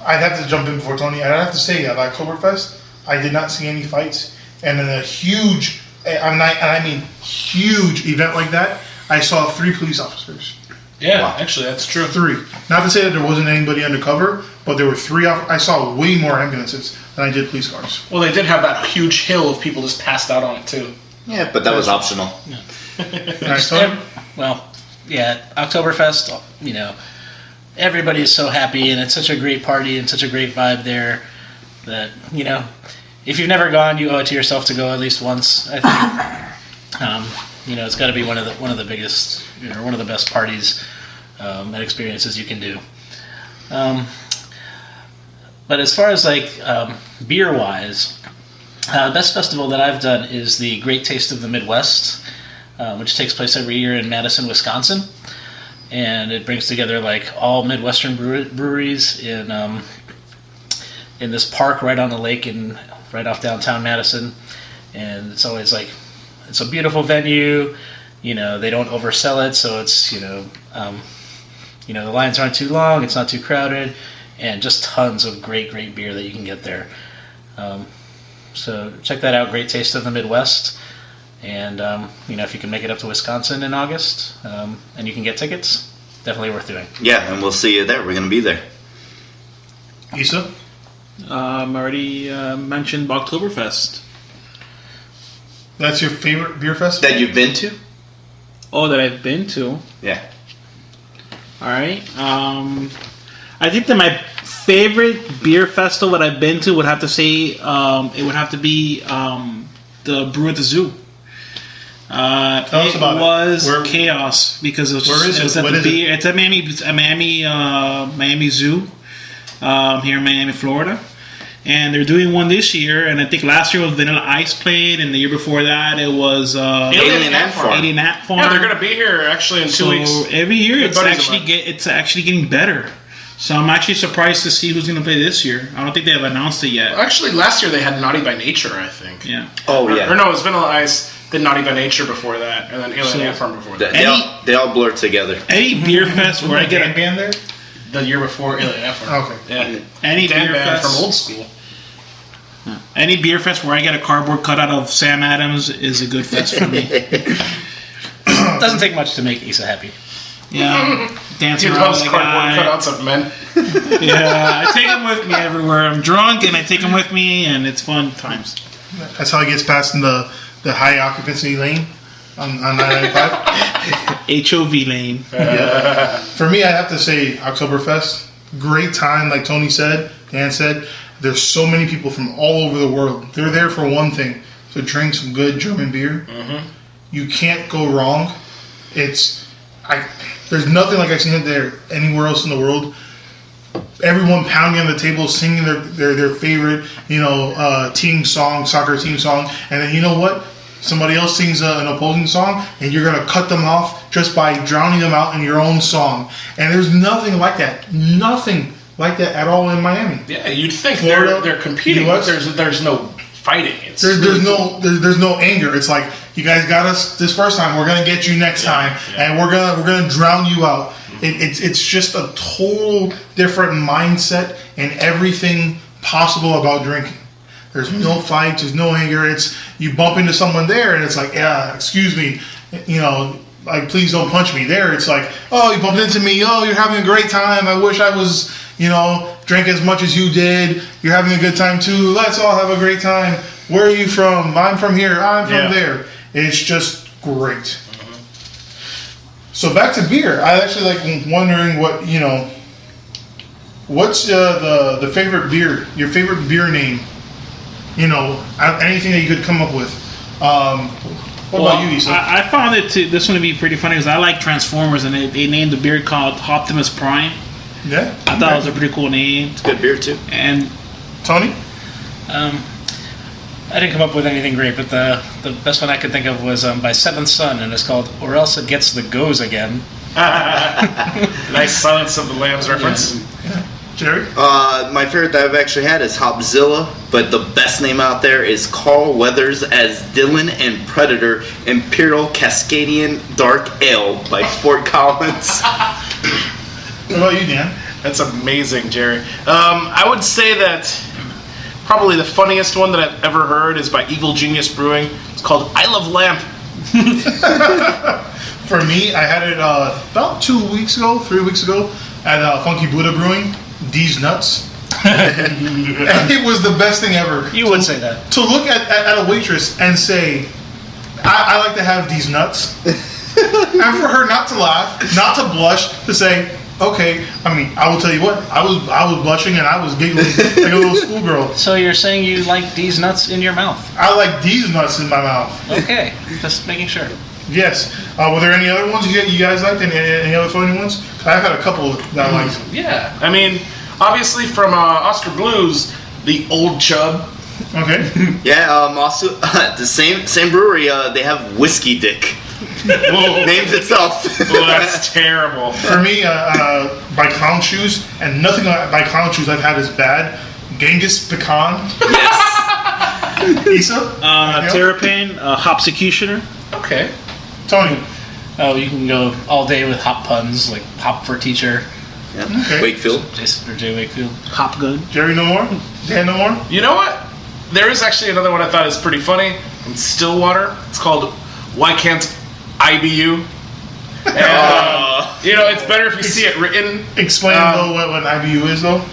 I'd have to jump in before Tony. I'd have to say at Oktoberfest, I did not see any fights. And in a huge, I mean huge event like that, I saw 3 police officers. Yeah, Wow. actually, that's true. 3. Not to say that there wasn't anybody undercover, but there were 3. I saw way more ambulances than I did police cars. Well, they did have that huge hill of people just passed out on it too. Yeah, but that was optional. All right, Tony? Well, yeah, Oktoberfest, everybody is so happy, and it's such a great party and such a great vibe there that, if you've never gone, you owe it to yourself to go at least once, I think. It's got to be one of the biggest, one of the best parties and experiences you can do. But as far as beer-wise, the best festival that I've done is the Great Taste of the Midwest, which takes place every year in Madison, Wisconsin, and it brings together all Midwestern breweries in this park right on the lake and right off downtown Madison, and it's always it's a beautiful venue. They don't oversell it, so it's the lines aren't too long, it's not too crowded, and just tons of great beer that you can get there. So check that out, Great Taste of the Midwest. And, if you can make it up to Wisconsin in August, and you can get tickets, definitely worth doing. Yeah, and we'll see you there. We're going to be there. Issa? I already mentioned Oktoberfest. That's your favorite beer festival? That you've been to? Oh, that I've been to. Yeah. All right. I think that my favorite beer festival that I've been to would have to say it would have to be the Brew at the Zoo. Tell us about it. Was Where- chaos because it was Where is it was it? at What the is it? beer. It's at Miami Zoo here in Miami, Florida. And they're doing one this year, and I think last year was Vanilla Ice played, and the year before that it was Alien Ant Farm. Alien Ant Farm. Yeah, they're going to be here actually in 2 So weeks. every year Good it's buddies of actually mine. it's actually getting better. So I'm actually surprised to see who's going to play this year. I don't think they have announced it yet. Actually, last year they had Naughty by Nature, I think. Yeah. Oh, Or yeah. no, it was Vanilla Ice, then Naughty by Nature before that, and then Alien So- Ant Farm before They, that. they all blur together. Any beer fest where I get Dan band there? The year before Alien Ant Farm. Okay. Yeah. any Dan beer Band fest from old school. any beer fest where I get a cardboard cutout of Sam Adams is a good fest for me. It doesn't take much to make Issa happy. Yeah, dancing He around loves with a cardboard guy. cutouts of men. Yeah, I take him with me everywhere. I'm drunk and I take him with me, and it's fun times. That's how he gets past in the high occupancy lane on 995. HOV lane. Yeah. For me, I have to say Oktoberfest. Great time, like Tony said, Dan said. There's so many people from all over the world. They're there for one thing, to drink some good German beer. Mm-hmm. You can't go wrong. There's nothing like I've seen it there anywhere else in the world. Everyone pounding on the table, singing their favorite, team song, soccer team song, and then you know what? Somebody else sings an opposing song, and you're gonna cut them off just by drowning them out in your own song. And there's nothing like that. Nothing like that at all in Miami. Yeah, you'd think Florida, they're competing, US. but there's no fighting. It's There's no anger. It's like, you guys got us this first time, we're gonna get you next time, and we're gonna drown you out. It's just a total different mindset and everything possible about drinking. There's no fights, there's no anger. It's, you bump into someone there and it's like, yeah, excuse me, please don't punch me. There it's like, oh, you bumped into me, oh, you're having a great time, I wish I was, drink as much as you did, you're having a good time too, let's all have a great time. Where are you from? I'm from here, I'm from there. It's just great. So back to beer. I actually like wondering what's the favorite beer, your favorite beer name anything that you could come up with. What about you, Issa? I found this one to be pretty funny because I like Transformers, and they named the beer called Optimus Prime. Yeah, I thought it was a pretty cool name. It's good beer too. And Tony. I didn't come up with anything great, but the best one I could think of was by Seventh Son, and it's called Or Else It Gets the Goes Again. Nice Silence of the Lambs reference. Jerry. My favorite that I've actually had is Hopzilla, but the best name out there is Carl Weathers as Dylan and Predator Imperial Cascadian Dark Ale by Fort Collins. What about you, Dan? That's amazing, Jerry. I would say that probably the funniest one that I've ever heard is by Evil Genius Brewing. It's called I Love Lamp. For me, I had it about 3 weeks ago at Funky Buddha Brewing. D's Nuts. And it was the best thing ever. You would say that. To look at a waitress and say, I like to have these nuts. And for her not to laugh, not to blush, to say, okay, I will tell you what, I was blushing and I was giggling like a little schoolgirl. So you're saying you like these nuts in your mouth? I like these nuts in my mouth. Okay, just making sure. Yes. Were there any other ones you guys liked? Any other funny ones? I've had a couple that I liked. Yeah, I mean, obviously from Oscar Blues, the Old Chub. Okay. Yeah, also the same brewery. They have Whiskey Dick. Names itself. Oh, that's terrible. For me, by Clown Shoes, and nothing by Clown Shoes I've had is bad. Genghis Pecan. Yes. Issa? Terrapin, Hopsecutioner. Okay. Tony. Oh, you can go all day with hop puns, like Hop for Teacher, Yeah. Okay. Wakefield. Jay Wakefield. Hop Gun. Jerry no more? Dan no more? You know what? There is actually another one I thought is pretty funny from Stillwater. It's called Why Can't IBU? And, it's better if you see it written. Explain though what an IBU is though.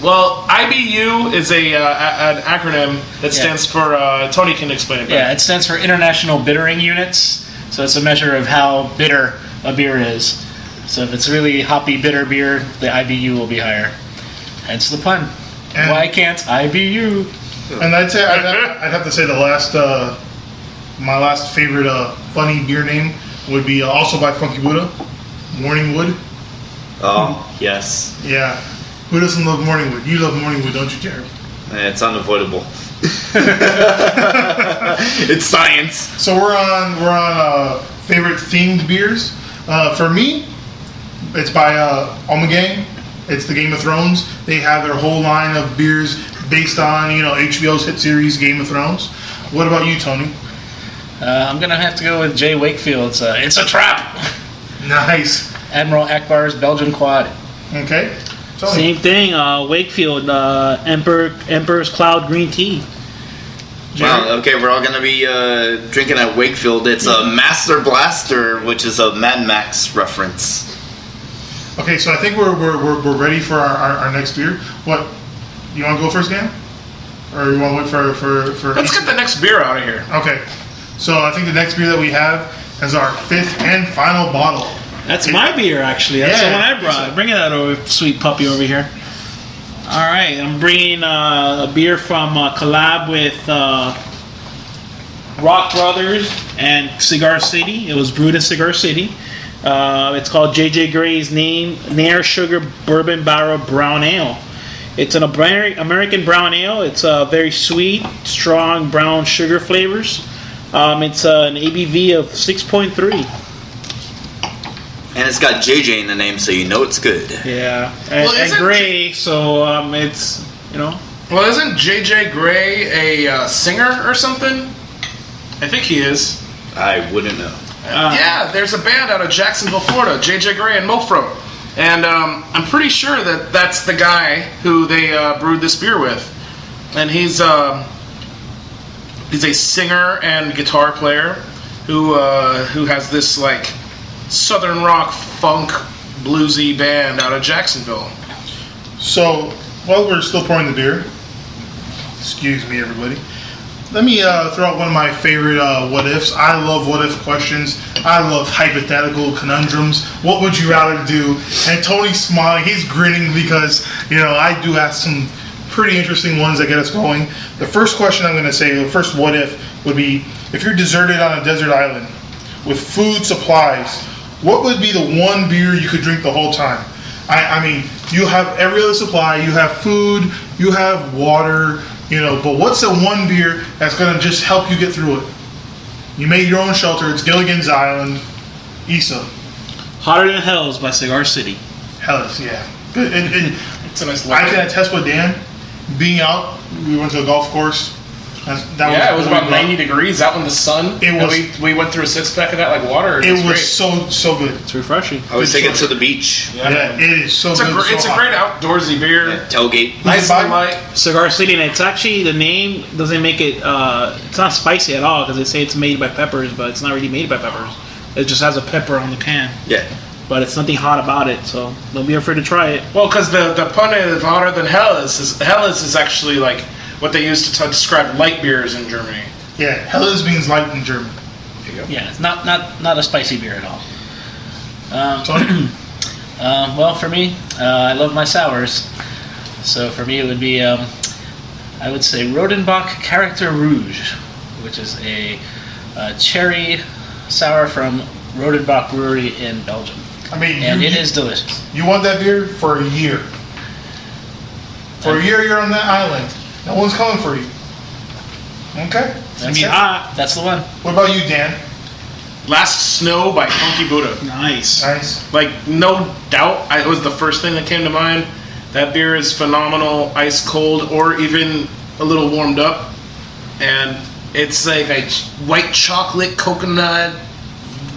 Well, IBU is an acronym that stands for, Tony can explain it better. Yeah, it stands for International Bittering Units. So it's a measure of how bitter a beer is. So if it's really hoppy bitter beer, the IBU will be higher. Hence the pun. And- Why can't IBU? And I'd have to say the last, my last favorite funny beer name would be also by Funky Buddha, Morning Wood. Oh, yes. Yeah. Who doesn't love Morning Wood? You love Morning Wood, don't you, Jerry? It's unavoidable. It's science. So we're on favorite themed beers. For me, it's by Ommegang. It's the Game of Thrones. They have their whole line of beers based on HBO's hit series Game of Thrones. What about you, Tony? I'm going to have to go with Jay Wakefield. It's a trap! Nice. Admiral Akbar's Belgian Quad. Okay. Tony. Same thing. Wakefield, Emperor's Cloud Green Tea. Wow, okay, we're all gonna be drinking at Wakefield. It's a Master Blaster, which is a Mad Max reference. Okay, so I think we're ready for our next beer. What? You want to go first, Dan? Or you want to wait for? Let's get the next beer out of here. Okay. So I think the next beer that we have is our fifth and final bottle. That's my beer, actually. That's the one I brought. Bring that over, sweet puppy over here. All right, I'm bringing a beer from collab with Rock Brothers and Cigar City. It was brewed in Cigar City. It's called JJ Gray's Nair Sugar Bourbon Barrel Brown Ale. It's an American brown ale. It's very sweet, strong brown sugar flavors. It's an ABV of 6.3. And it's got JJ in the name, so you know it's good. Yeah, and, Well, and gray, so it's Well, isn't J.J. Gray a singer or something? I think he is. I wouldn't know. Yeah, there's a band out of Jacksonville, Florida, J.J. Gray and Mofro. And I'm pretty sure that that's the guy who they brewed this beer with. And he's a singer and guitar player who has this like southern rock funk bluesy band out of Jacksonville. So while we're still pouring the beer, excuse me, everybody. Let me throw out one of my favorite what ifs. I love what if questions. I love hypothetical conundrums. What would you rather do? And Tony's smiling. He's grinning because I do ask some pretty interesting ones that get us going. The first question I'm going to say, the first what if, would be if you're deserted on a desert island with food supplies, what would be the one beer you could drink the whole time? I mean, you have every other supply, you have food, you have water, but what's the one beer that's going to just help you get through it? You made your own shelter, it's Gilligan's Island. Issa. Hotter Than Hells by Cigar City. Hellas, yeah. Good. And It's a nice I liquor. can attest with Dan, being out, we went to a golf course. Yeah, it was about 90 degrees out in the sun. It and was- we went through a 6-pack of that like water. It was great. so good. It's refreshing. I was taking it to the beach. Yeah, it is so It's a, good. it's so a hot. great outdoorsy beer. Yeah, tailgate. Nice buy? and light. Cigar City, and it's actually, the name doesn't make it, it's not spicy at all, because they say it's made by peppers, but it's not really made by peppers. It just has a pepper on the can. Yeah. But it's nothing hot about it, so don't be afraid to try it. Well, because the pun of hotter than Hellas is actually like what they use to describe light beers in Germany. Yeah, Hellas means light in German. Yeah, it's not a spicy beer at all. Tony? Well, for me, I love my sours. So for me, it would be, I would say Rodenbach Character Rouge, which is a cherry sour from Rodenbach Brewery in Belgium. I mean, And it is delicious. You want that beer for a year. For a year, you're on that island. No one's coming for you. Okay. That's be it. hot. That's the one. What about you, Dan? Last Snow by Funky Buddha. Nice. Nice. Like, no doubt, it was the first thing that came to mind. That beer is phenomenal, ice cold, or even a little warmed up. And it's like a white chocolate, coconut,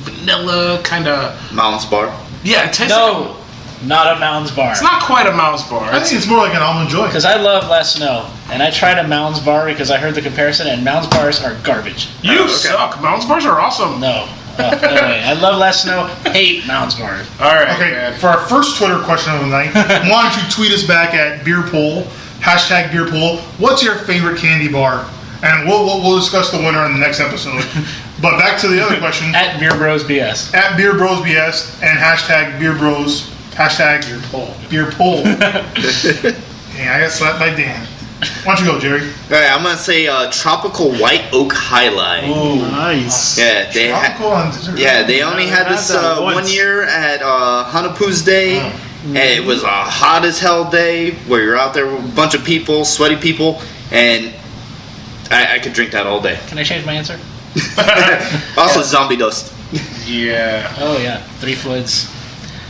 vanilla kind of. Mounds Bar. Yeah, it tastes like No, not a Mounds Bar. it's not quite a mouse bar. I think it's more like an almond joy. Because I love Last Snow, and I tried a Mounds Bar because I heard the comparison, and Mounds Bars are garbage. You Okay. suck. Mouse bars are awesome. No, no way. I love Last Snow, hate Mounds Bars. All right, Okay, man. for our first Twitter question of the night, why don't you tweet us back at beerpoll, #beerpoll. What's your favorite candy bar? And we'll discuss the winner in the next episode. But back to the other question. At Beer Bros BS. At Beer Bros BS and #Beer Bros, Beer Poll. Hey, I got slapped by Dan. Why don't you go, Jerry? All right, I'm gonna say Tropical White Oak Highlight. Nice. Yeah, they Tropical on dessert. they only had this had that once. 1 year at Hanapu's Day, and it was a hot as hell day where you're out there with a bunch of people, sweaty people, and I could drink that all day. Can I change my answer? Also, Zombie Dust Yeah. Oh yeah, Three Floyds.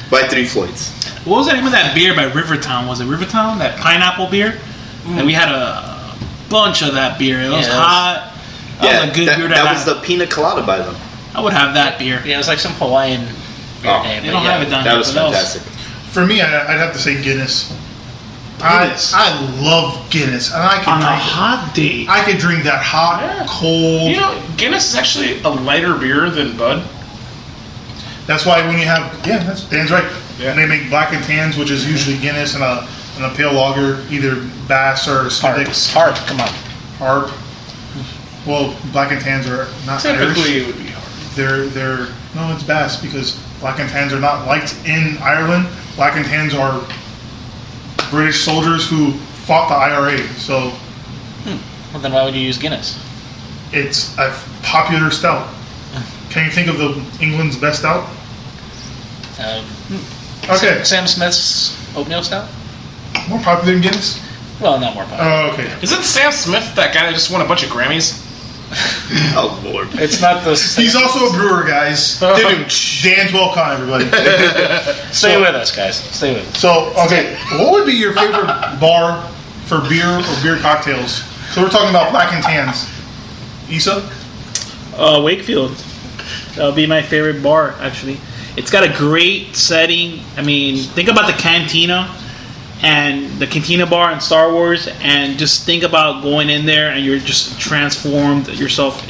by Three Floyds. What was the name of that beer by Rivertown? Was it Rivertown? That pineapple beer? And we had a bunch of that beer. It was Yeah, it was- hot. That was a good beer to that have. was the Pina Colada by them. I would have that beer. Yeah, it was like some Hawaiian beer Oh, name. They but don't yeah. have it down That here. was What else? fantastic. For me, I'd have to say Guinness. Guinness. I love Guinness, and I can On a drink. hot day. I could drink that hot, Yeah. cold. You know, Guinness is actually a lighter beer than Bud. That's why when you have Dan's right. Yeah. They make black and tans, which is usually Guinness, and a pale lager, either Bass or Smithwick's Hard. Come on. Hard. Well, black and tans are not Typically, Irish. it would be hard. They're no, it's Bass because black and tans are not liked in Ireland. Black and tans are British soldiers who fought the IRA, so Well, then why would you use Guinness? it's a popular stout. Can you think of the England's best stout? Okay, Sam Smith's oatmeal stout. more popular than Guinness. Well, not more popular. Oh, okay. Isn't Sam Smith that guy that just won a bunch of Grammys? Oh Lord. It's not the. He's also a brewer, guys. Dan's well con, everybody. Stay with us, guys. Stay with us. So, okay, what would be your favorite bar for beer or beer cocktails? So we're talking about black and tans. Issa? Wakefield. That would be my favorite bar, actually. It's got a great setting. I mean, think about the cantina and the cantina bar in Star Wars, and just think about going in there and you're just transported yourself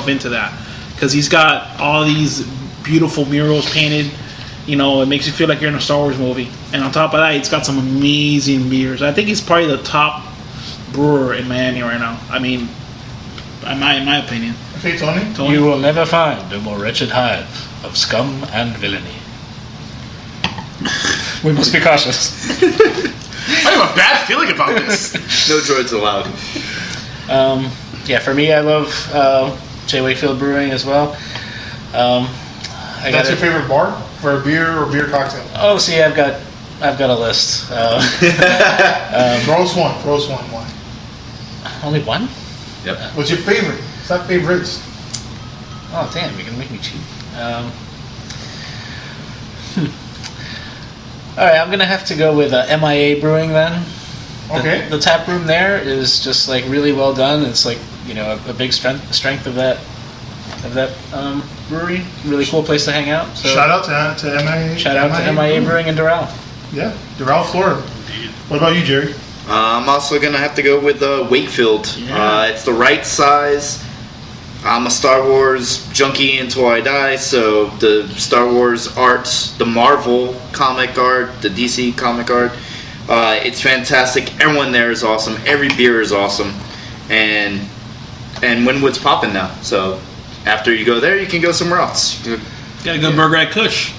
into that. Because he's got all these beautiful murals painted. You know, it makes you feel like you're in a Star Wars movie. And on top of that, he's got some amazing beers. I think he's probably the top brewer in Miami right now. I mean, in my opinion. Okay, Tony? Tony? You will never find a more wretched hive of scum and villainy. We must be cautious. I have a bad feeling about this. No droids allowed. Yeah, for me, I love J. Wakefield Brewing as well. That's your favorite bar for a beer or beer cocktail? Oh, see, I've got a list. Throw us one. Why? Only one? What's your favorite? It's not favorites. Oh, damn! You're gonna make me cheat. All right, I'm gonna have to go with MIA Brewing then. Okay. The tap room there is just like really well done. It's like a big strength of that brewery. Really cool place to hang out. So Shout out to MIA. shout out to MIA Brewing in Doral. Yeah, Doral, Florida. What about you, Jerry? I'm also gonna have to go with Wakefield. It's the right size. I'm a Star Wars junkie until I die, so the Star Wars art, the Marvel comic art, the DC comic art, it's fantastic. Everyone there is awesome. Every beer is awesome, and Wynwood's popping now. So after you go there, you can go somewhere else. Got a good burger at Kush.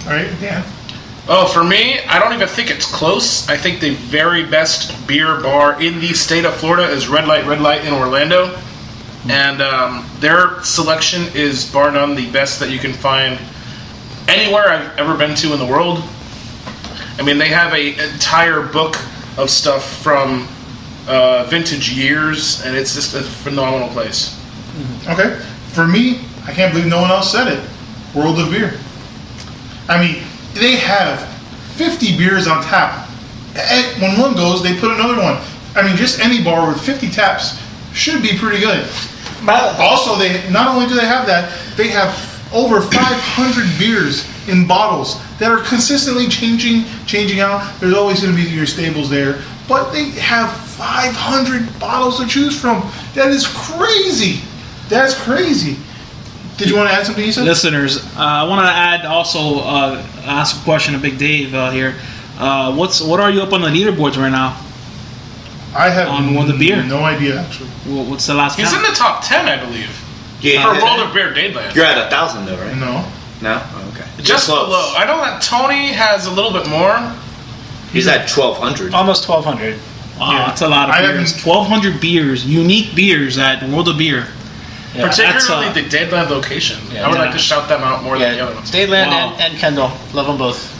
All right, Dan. Oh, for me, I don't even think it's close. I think the very best beer bar in the state of Florida is Red Light in Orlando. And their selection is bar none the best that you can find anywhere I've ever been to in the world. I mean, they have an entire book of stuff from vintage years, and it's just a phenomenal place. Okay. For me, I can't believe no one else said it. World of Beer. I mean, they have 50 beers on tap. And when one goes, they put another one. I mean, just any bar with 50 taps should be pretty good. Also, they not only do they have that, they have over 500 beers in bottles that are consistently changing out. There's always going to be your staples there, but they have 500 bottles to choose from. That is crazy. That's crazy. Did you want to add something, Ethan? Listeners, I want to add also ask a question to Big Dave here. What are you up on the leaderboards right now? I have on World of Beer? No idea, actually. What's the last He's count? in the top 10, I believe. Yeah, For World of Beer Dadeland. You're at 1,000 though, right? No. No? Oh, okay. Just Close. below. I know that Tony has a little bit more. He's at 1,200. Almost 1,200. Wow, that's a lot of I beers. haven't- 1,200 beers, unique beers at World of Beer. Yeah. Particularly that's, the Dadeland location. Yeah. I would like to shout them out more than the other Yeah, ones. Dadeland Wow. and Kendall. Love them both.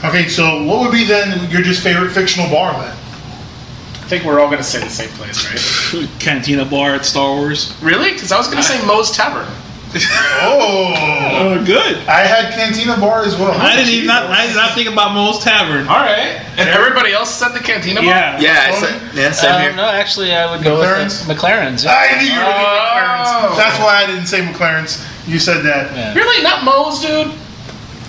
Okay, so what would be then your just favorite fictional bar then? I think we're all going to say the same place, right? Cantina bar at Star Wars. Really? Because I was going to say Moe's Tavern. Oh, Good. I had Cantina Bar as well. I did not think about Moe's Tavern. All right. And everybody else said the Cantina Bar? Yeah. Yeah, same here. No, actually, I would go McLaren's? with McLaren's. Yeah. I knew you were going to Oh. McLaren's. That's why I didn't say McLaren's. You said that. Yeah. Really? Not Moe's, dude?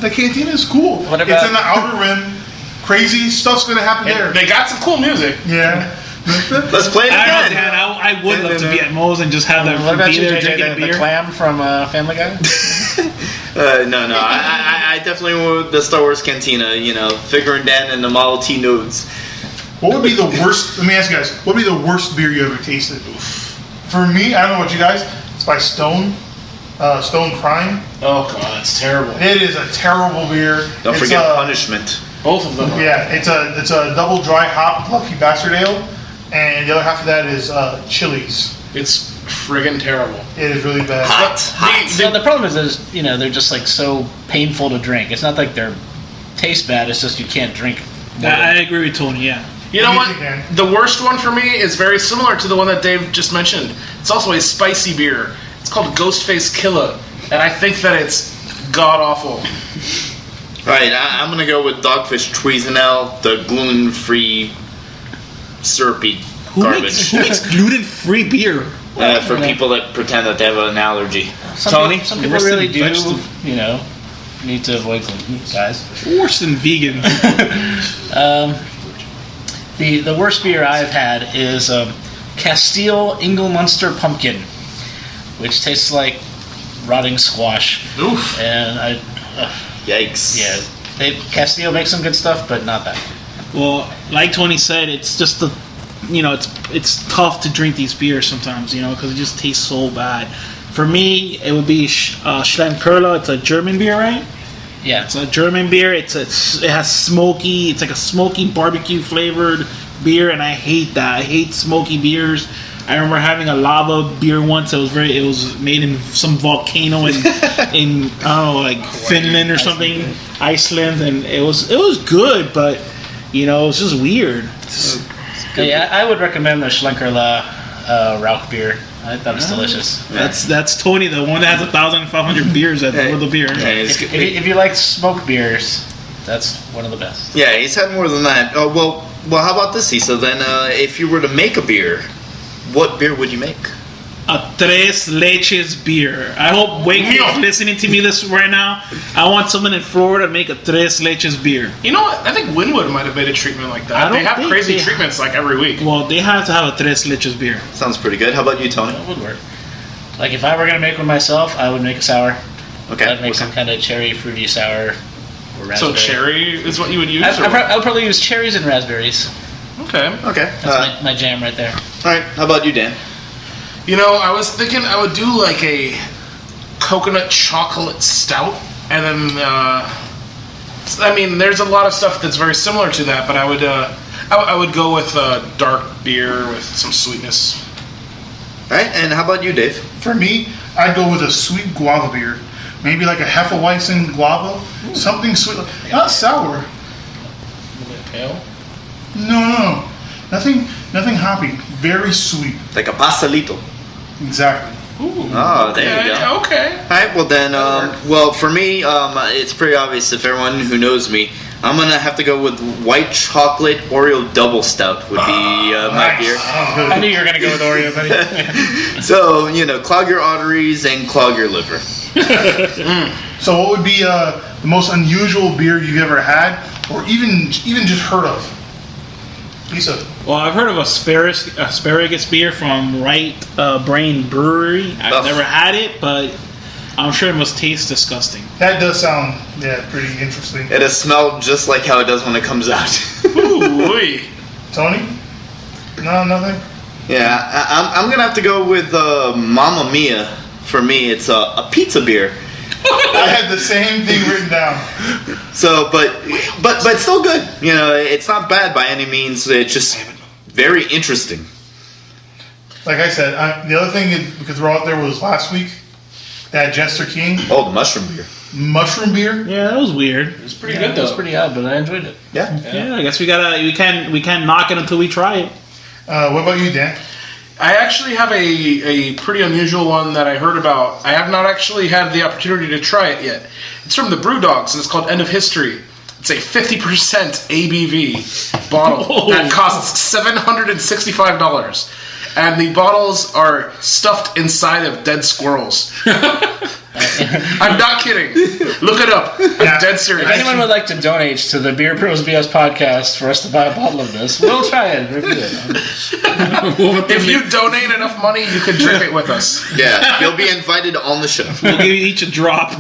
The Cantina is cool. What It's about- in the outer rim. Crazy stuff's going to happen there. They got some cool music. Yeah. Let's play it again. I would love to be at Moe's and just have them What about be you, there JJ? drinking The beer. clam from Family Guy? No. I definitely went with the Star Wars Cantina, figuring Dan and the Model T nodes. What would be the worst? Let me ask you guys. What would be the worst beer you ever tasted? For me, I don't know about you guys. It's by Stone. Stone Crime. Oh, God, it's terrible. It is a terrible beer. Don't It's forget a- Punishment. Both of them. Yeah, it's a double dry hop Lucky Bastard Ale, and the other half of that is Chili's. It's friggin' terrible. It is really bad. Hot. So the problem is, they're just like so painful to drink. It's not like they're taste bad. It's just you can't drink. more I than- agree with Tony. Yeah. You know What what? do you think, Dan? The worst one for me is very similar to the one that Dave just mentioned. It's also a spicy beer. It's called Ghostface Killa, and I think that it's god awful. Right, I'm gonna go with Dogfish Tweezenelle, the gluten-free, syrupy Who garbage. makes gluten-free beer? For people that pretend that they have an allergy. Tony? Some people Roasted really do, vegetable. need to avoid gluten, guys. Worse than vegan. The worst beer I've had is Castile Inglemunster Pumpkin, which tastes like rotting squash. Oof. And Yikes. Castile makes some good stuff, but not that. Well, like Tony said, it's just it's tough to drink these beers sometimes, because it just tastes so bad. For me, it would be Schlemperla. It's a German beer, right? Yeah. It's a German beer. It has smoky. It's like a smoky barbecue flavored beer, and I hate that. I hate smoky beers. I remember having a lava beer once. It was made in some volcano in I don't know, like Finland or something, Iceland, and it was good, but it was just weird. Yeah, I would recommend the Schlenkerla Rauch beer. I thought it was delicious. That's Tony, the one that has 1,500 beers at World of Beer. Yeah, If you like smoked beers, that's one of the best. yeah, he's had more than that. Oh well. How about this, Issa? Then, if you were to make a beer, what beer would you make? A Tres Leches beer. I hope Wakefield is listening to me this right now. I want someone in Florida to make a Tres Leches beer. You know what? I think Winwood might have made a treatment like that. I don't They have think crazy they- treatments like every week. Well, they have to have a Tres Leches beer. Sounds pretty good. How about you, Tony? That would work. Like if I were gonna make one myself, I would make a sour. Okay. I'd make some kind of cherry fruity sour or raspberry. So cherry is what you would use? I would probably use cherries and raspberries. Okay. Okay. That's my jam right there. All right. How about you, Dan? I was thinking I would do like a coconut chocolate stout, and then there's a lot of stuff that's very similar to that, but I would go with dark beer with some sweetness. All right. And how about you, Dave? For me, I'd go with a sweet guava beer. Maybe like a Hefeweizen guava. Something sweet. Not sour. A little bit pale. No. Nothing hoppy. Very sweet. Like a pastelito. Exactly. Ooh. Oh, there you go. Okay. All right. Well then, well for me, it's pretty obvious if everyone who knows me, I'm gonna have to go with white chocolate Oreo double stout would be my beer. Sounds good. I knew you were gonna go with Oreo, buddy. So clog your arteries and clog your liver. So, what would be the most unusual beer you've ever had, or even just heard of? Lisa. Well, I've heard of asparagus beer from Right Brain Brewery. I've Ugh. never had it, but I'm sure it must taste disgusting. That does sound, pretty interesting. It has smelled just like how it does when it comes out. Ooh. Tony? No, nothing? Yeah, I'm gonna have to go with Mamma Mia. For me, it's a pizza beer. I had the same thing written down. So, but still good. It's not bad by any means. It's just very interesting. Like I said, the other thing is, because we're out there, was last week, that Jester King Oh, the mushroom beer. mushroom beer. Yeah, that was weird. It's pretty It good was though. pretty odd, but I enjoyed it. Yeah. Yeah, I guess we can't knock it until we try it. What about you, Dan? I actually have a pretty unusual one that I heard about. I have not actually had the opportunity to try it yet. It's from the Brew Dogs, and it's called End of History. It's a 50% ABV bottle that costs $765. And the bottles are stuffed inside of dead squirrels. I'm not kidding. Look it up. I'm dead serious. If anyone would like to donate to the Beer Bros BS podcast for us to buy a bottle of this, we'll try it. Review it. If you donate enough money, you can drink it with us. Yeah, you'll be invited on the show. We'll give you each a drop.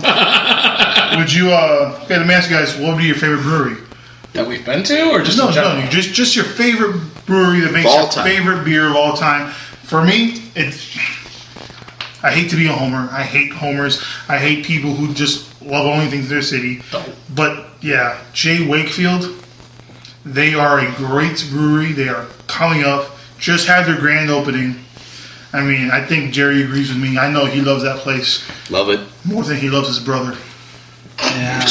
Would you, okay, let me ask you guys, what would be your favorite brewery? That we've been to, or just in general? No, just your favorite brewery that makes Of all your time. favorite beer of all time. For me, I hate to be a homer. I hate homers. I hate people who just love only things in their city. But yeah, J. Wakefield, they are a great brewery. They are coming up. Just had their grand opening. I mean, I think Jerry agrees with me. I know he loves that place Love it. more than he loves his brother. Yeah.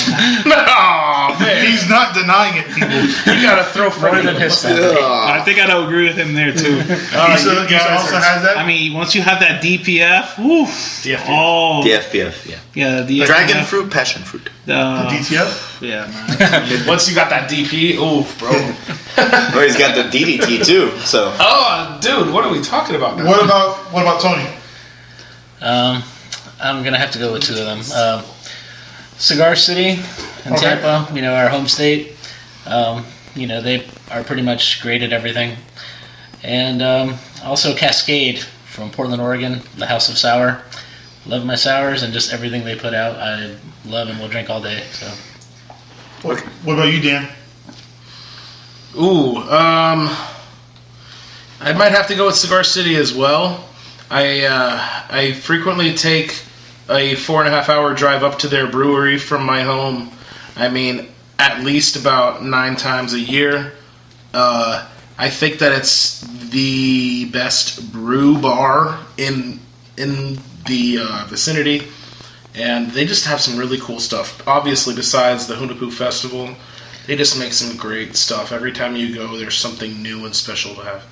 Oh, man. He's not denying it, people. You gotta throw More Freddie than under his the bus. family. I think I'd agree with him there too. Lisa also has that. I mean, once you have that DPF, woof. DFF. Oh, The FPF, yeah. yeah, the Dragon fruit, passion fruit. DTF? Yeah, man. Once you got that DP, oh, bro. Oh, he's got the DDT too. So Oh, dude, what are we talking about now? What about Tony? I'm gonna have to go with two of them. Cigar City in Okay. Tampa, our home state. They are pretty much great at everything. And also Cascade from Portland, Oregon, the House of Sour. Love my sours and just everything they put out. I love and will drink all day. So What about you, Dan? Ooh, I might have to go with Cigar City as well. I frequently take a 4.5 hour drive up to their brewery from my home. I mean, at least about 9 times a year. I think that it's the best brew bar in the vicinity, and they just have some really cool stuff. Obviously, besides the Hunahpu Festival, they just make some great stuff. Every time you go, there's something new and special to have.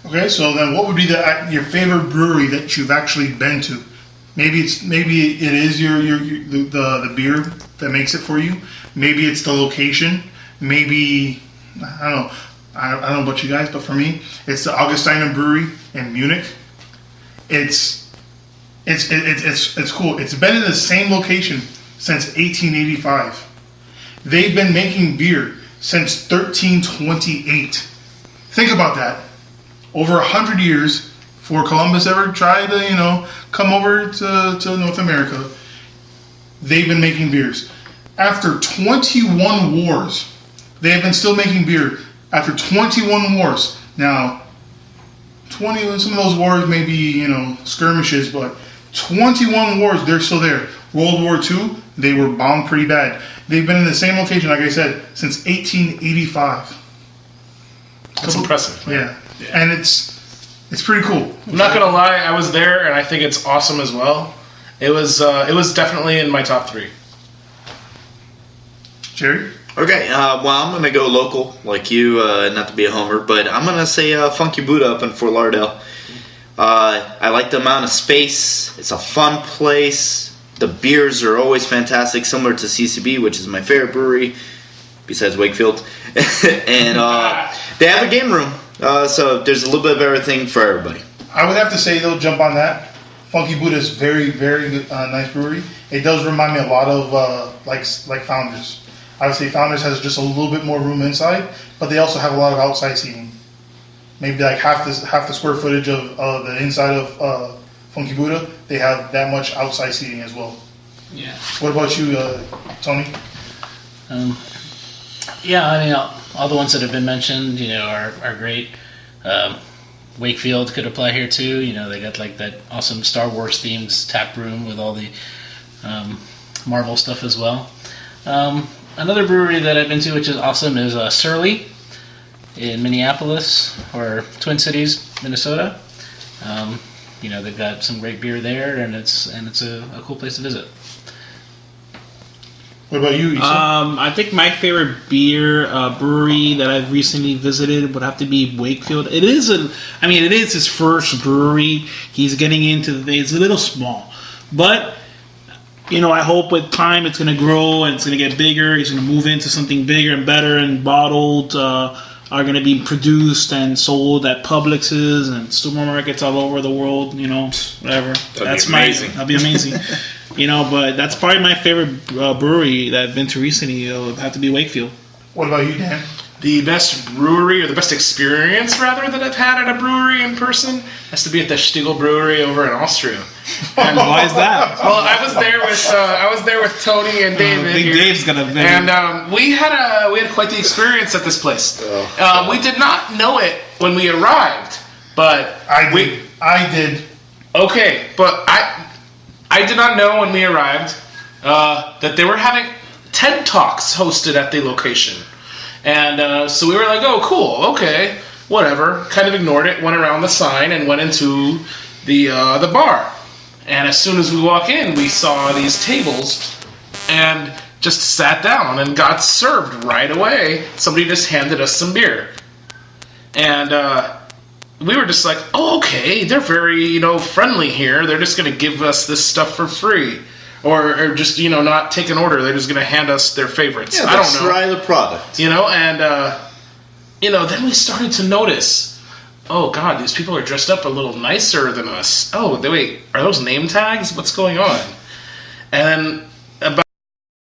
Okay, so then what would be your favorite brewery that you've actually been to? Maybe it is the beer that makes it for you. Maybe it's the location. Maybe I don't know. I don't know about you guys, but for me, it's the Augustiner Brewery in Munich. It's cool. It's been in the same location since 1885. They've been making beer since 1328. Think about that. Over 100 years before Columbus ever tried to, come over to North America, they've been making beers. After 21 wars, they have been still making beer. After 21 wars. Now, some of those wars may be, skirmishes, but 21 wars, they're still there. World War II, they were bombed pretty bad. They've been in the same location, like I said, since 1885. That's impressive. Yeah. And it's pretty cool. I'm not gonna lie, I was there, and I think it's awesome as well. It was definitely in my top 3. Jerry? Okay, well, I'm going to go local, like you, not to be a homer, but I'm going to say Funky Buddha up in Fort Lauderdale. I like the amount of space. It's a fun place. The beers are always fantastic, similar to CCB, which is my favorite brewery, besides Wakefield. And they have a game room, so there's a little bit of everything for everybody. I would have to say, though, jump on that. Funky Buddha is very, very good, nice brewery. It does remind me a lot of like Founders. I would say Founders has just a little bit more room inside, but they also have a lot of outside seating. Maybe like half the square footage of the inside of Funky Buddha. They have that much outside seating as well. Yeah. What about you, Tony? Yeah, I mean, all the ones that have been mentioned, are great. Wakefield could apply here too. They got like that awesome Star Wars themed tap room with all the Marvel stuff as well. Another brewery that I've been to, which is awesome, is Surly in Minneapolis, or Twin Cities, Minnesota. They've got some great beer there, and it's a cool place to visit. What about you, Issa? I think my favorite beer brewery that I've recently visited would have to be Wakefield. It is his first brewery. He's getting into it's a little small, but I hope with time it's going to grow and it's going to get bigger. He's going to move into something bigger and better, and bottled are going to be produced and sold at Publix's and supermarkets all over the world. Whatever. That'd be amazing. That'd be amazing. But that's probably my favorite brewery that I've been to recently. It would have to be Wakefield. What about you, Dan? The best brewery, or the best experience, rather, that I've had at a brewery in person has to be at the Stiegel Brewery over in Austria. And why is that? Well, I was there with Tony and David. Big here. Dave's gonna. And we had quite the experience at this place. We did not know it when we arrived, but I did. Okay, but I did not know when we arrived that they were having TED Talks hosted at the location. And so we were like, oh, cool, okay, whatever. Kind of ignored it, went around the sign, and went into the bar. And as soon as we walk in, we saw these tables, and just sat down and got served right away. Somebody just handed us some beer. And we were just like, oh, okay, they're very, friendly here. They're just going to give us this stuff for free. Or just, not take an order. They're just going to hand us their favorites. Yeah, I don't know. try the product. And, then we started to notice, oh, God, these people are dressed up a little nicer than us. Oh, wait, are those name tags? What's going on? And then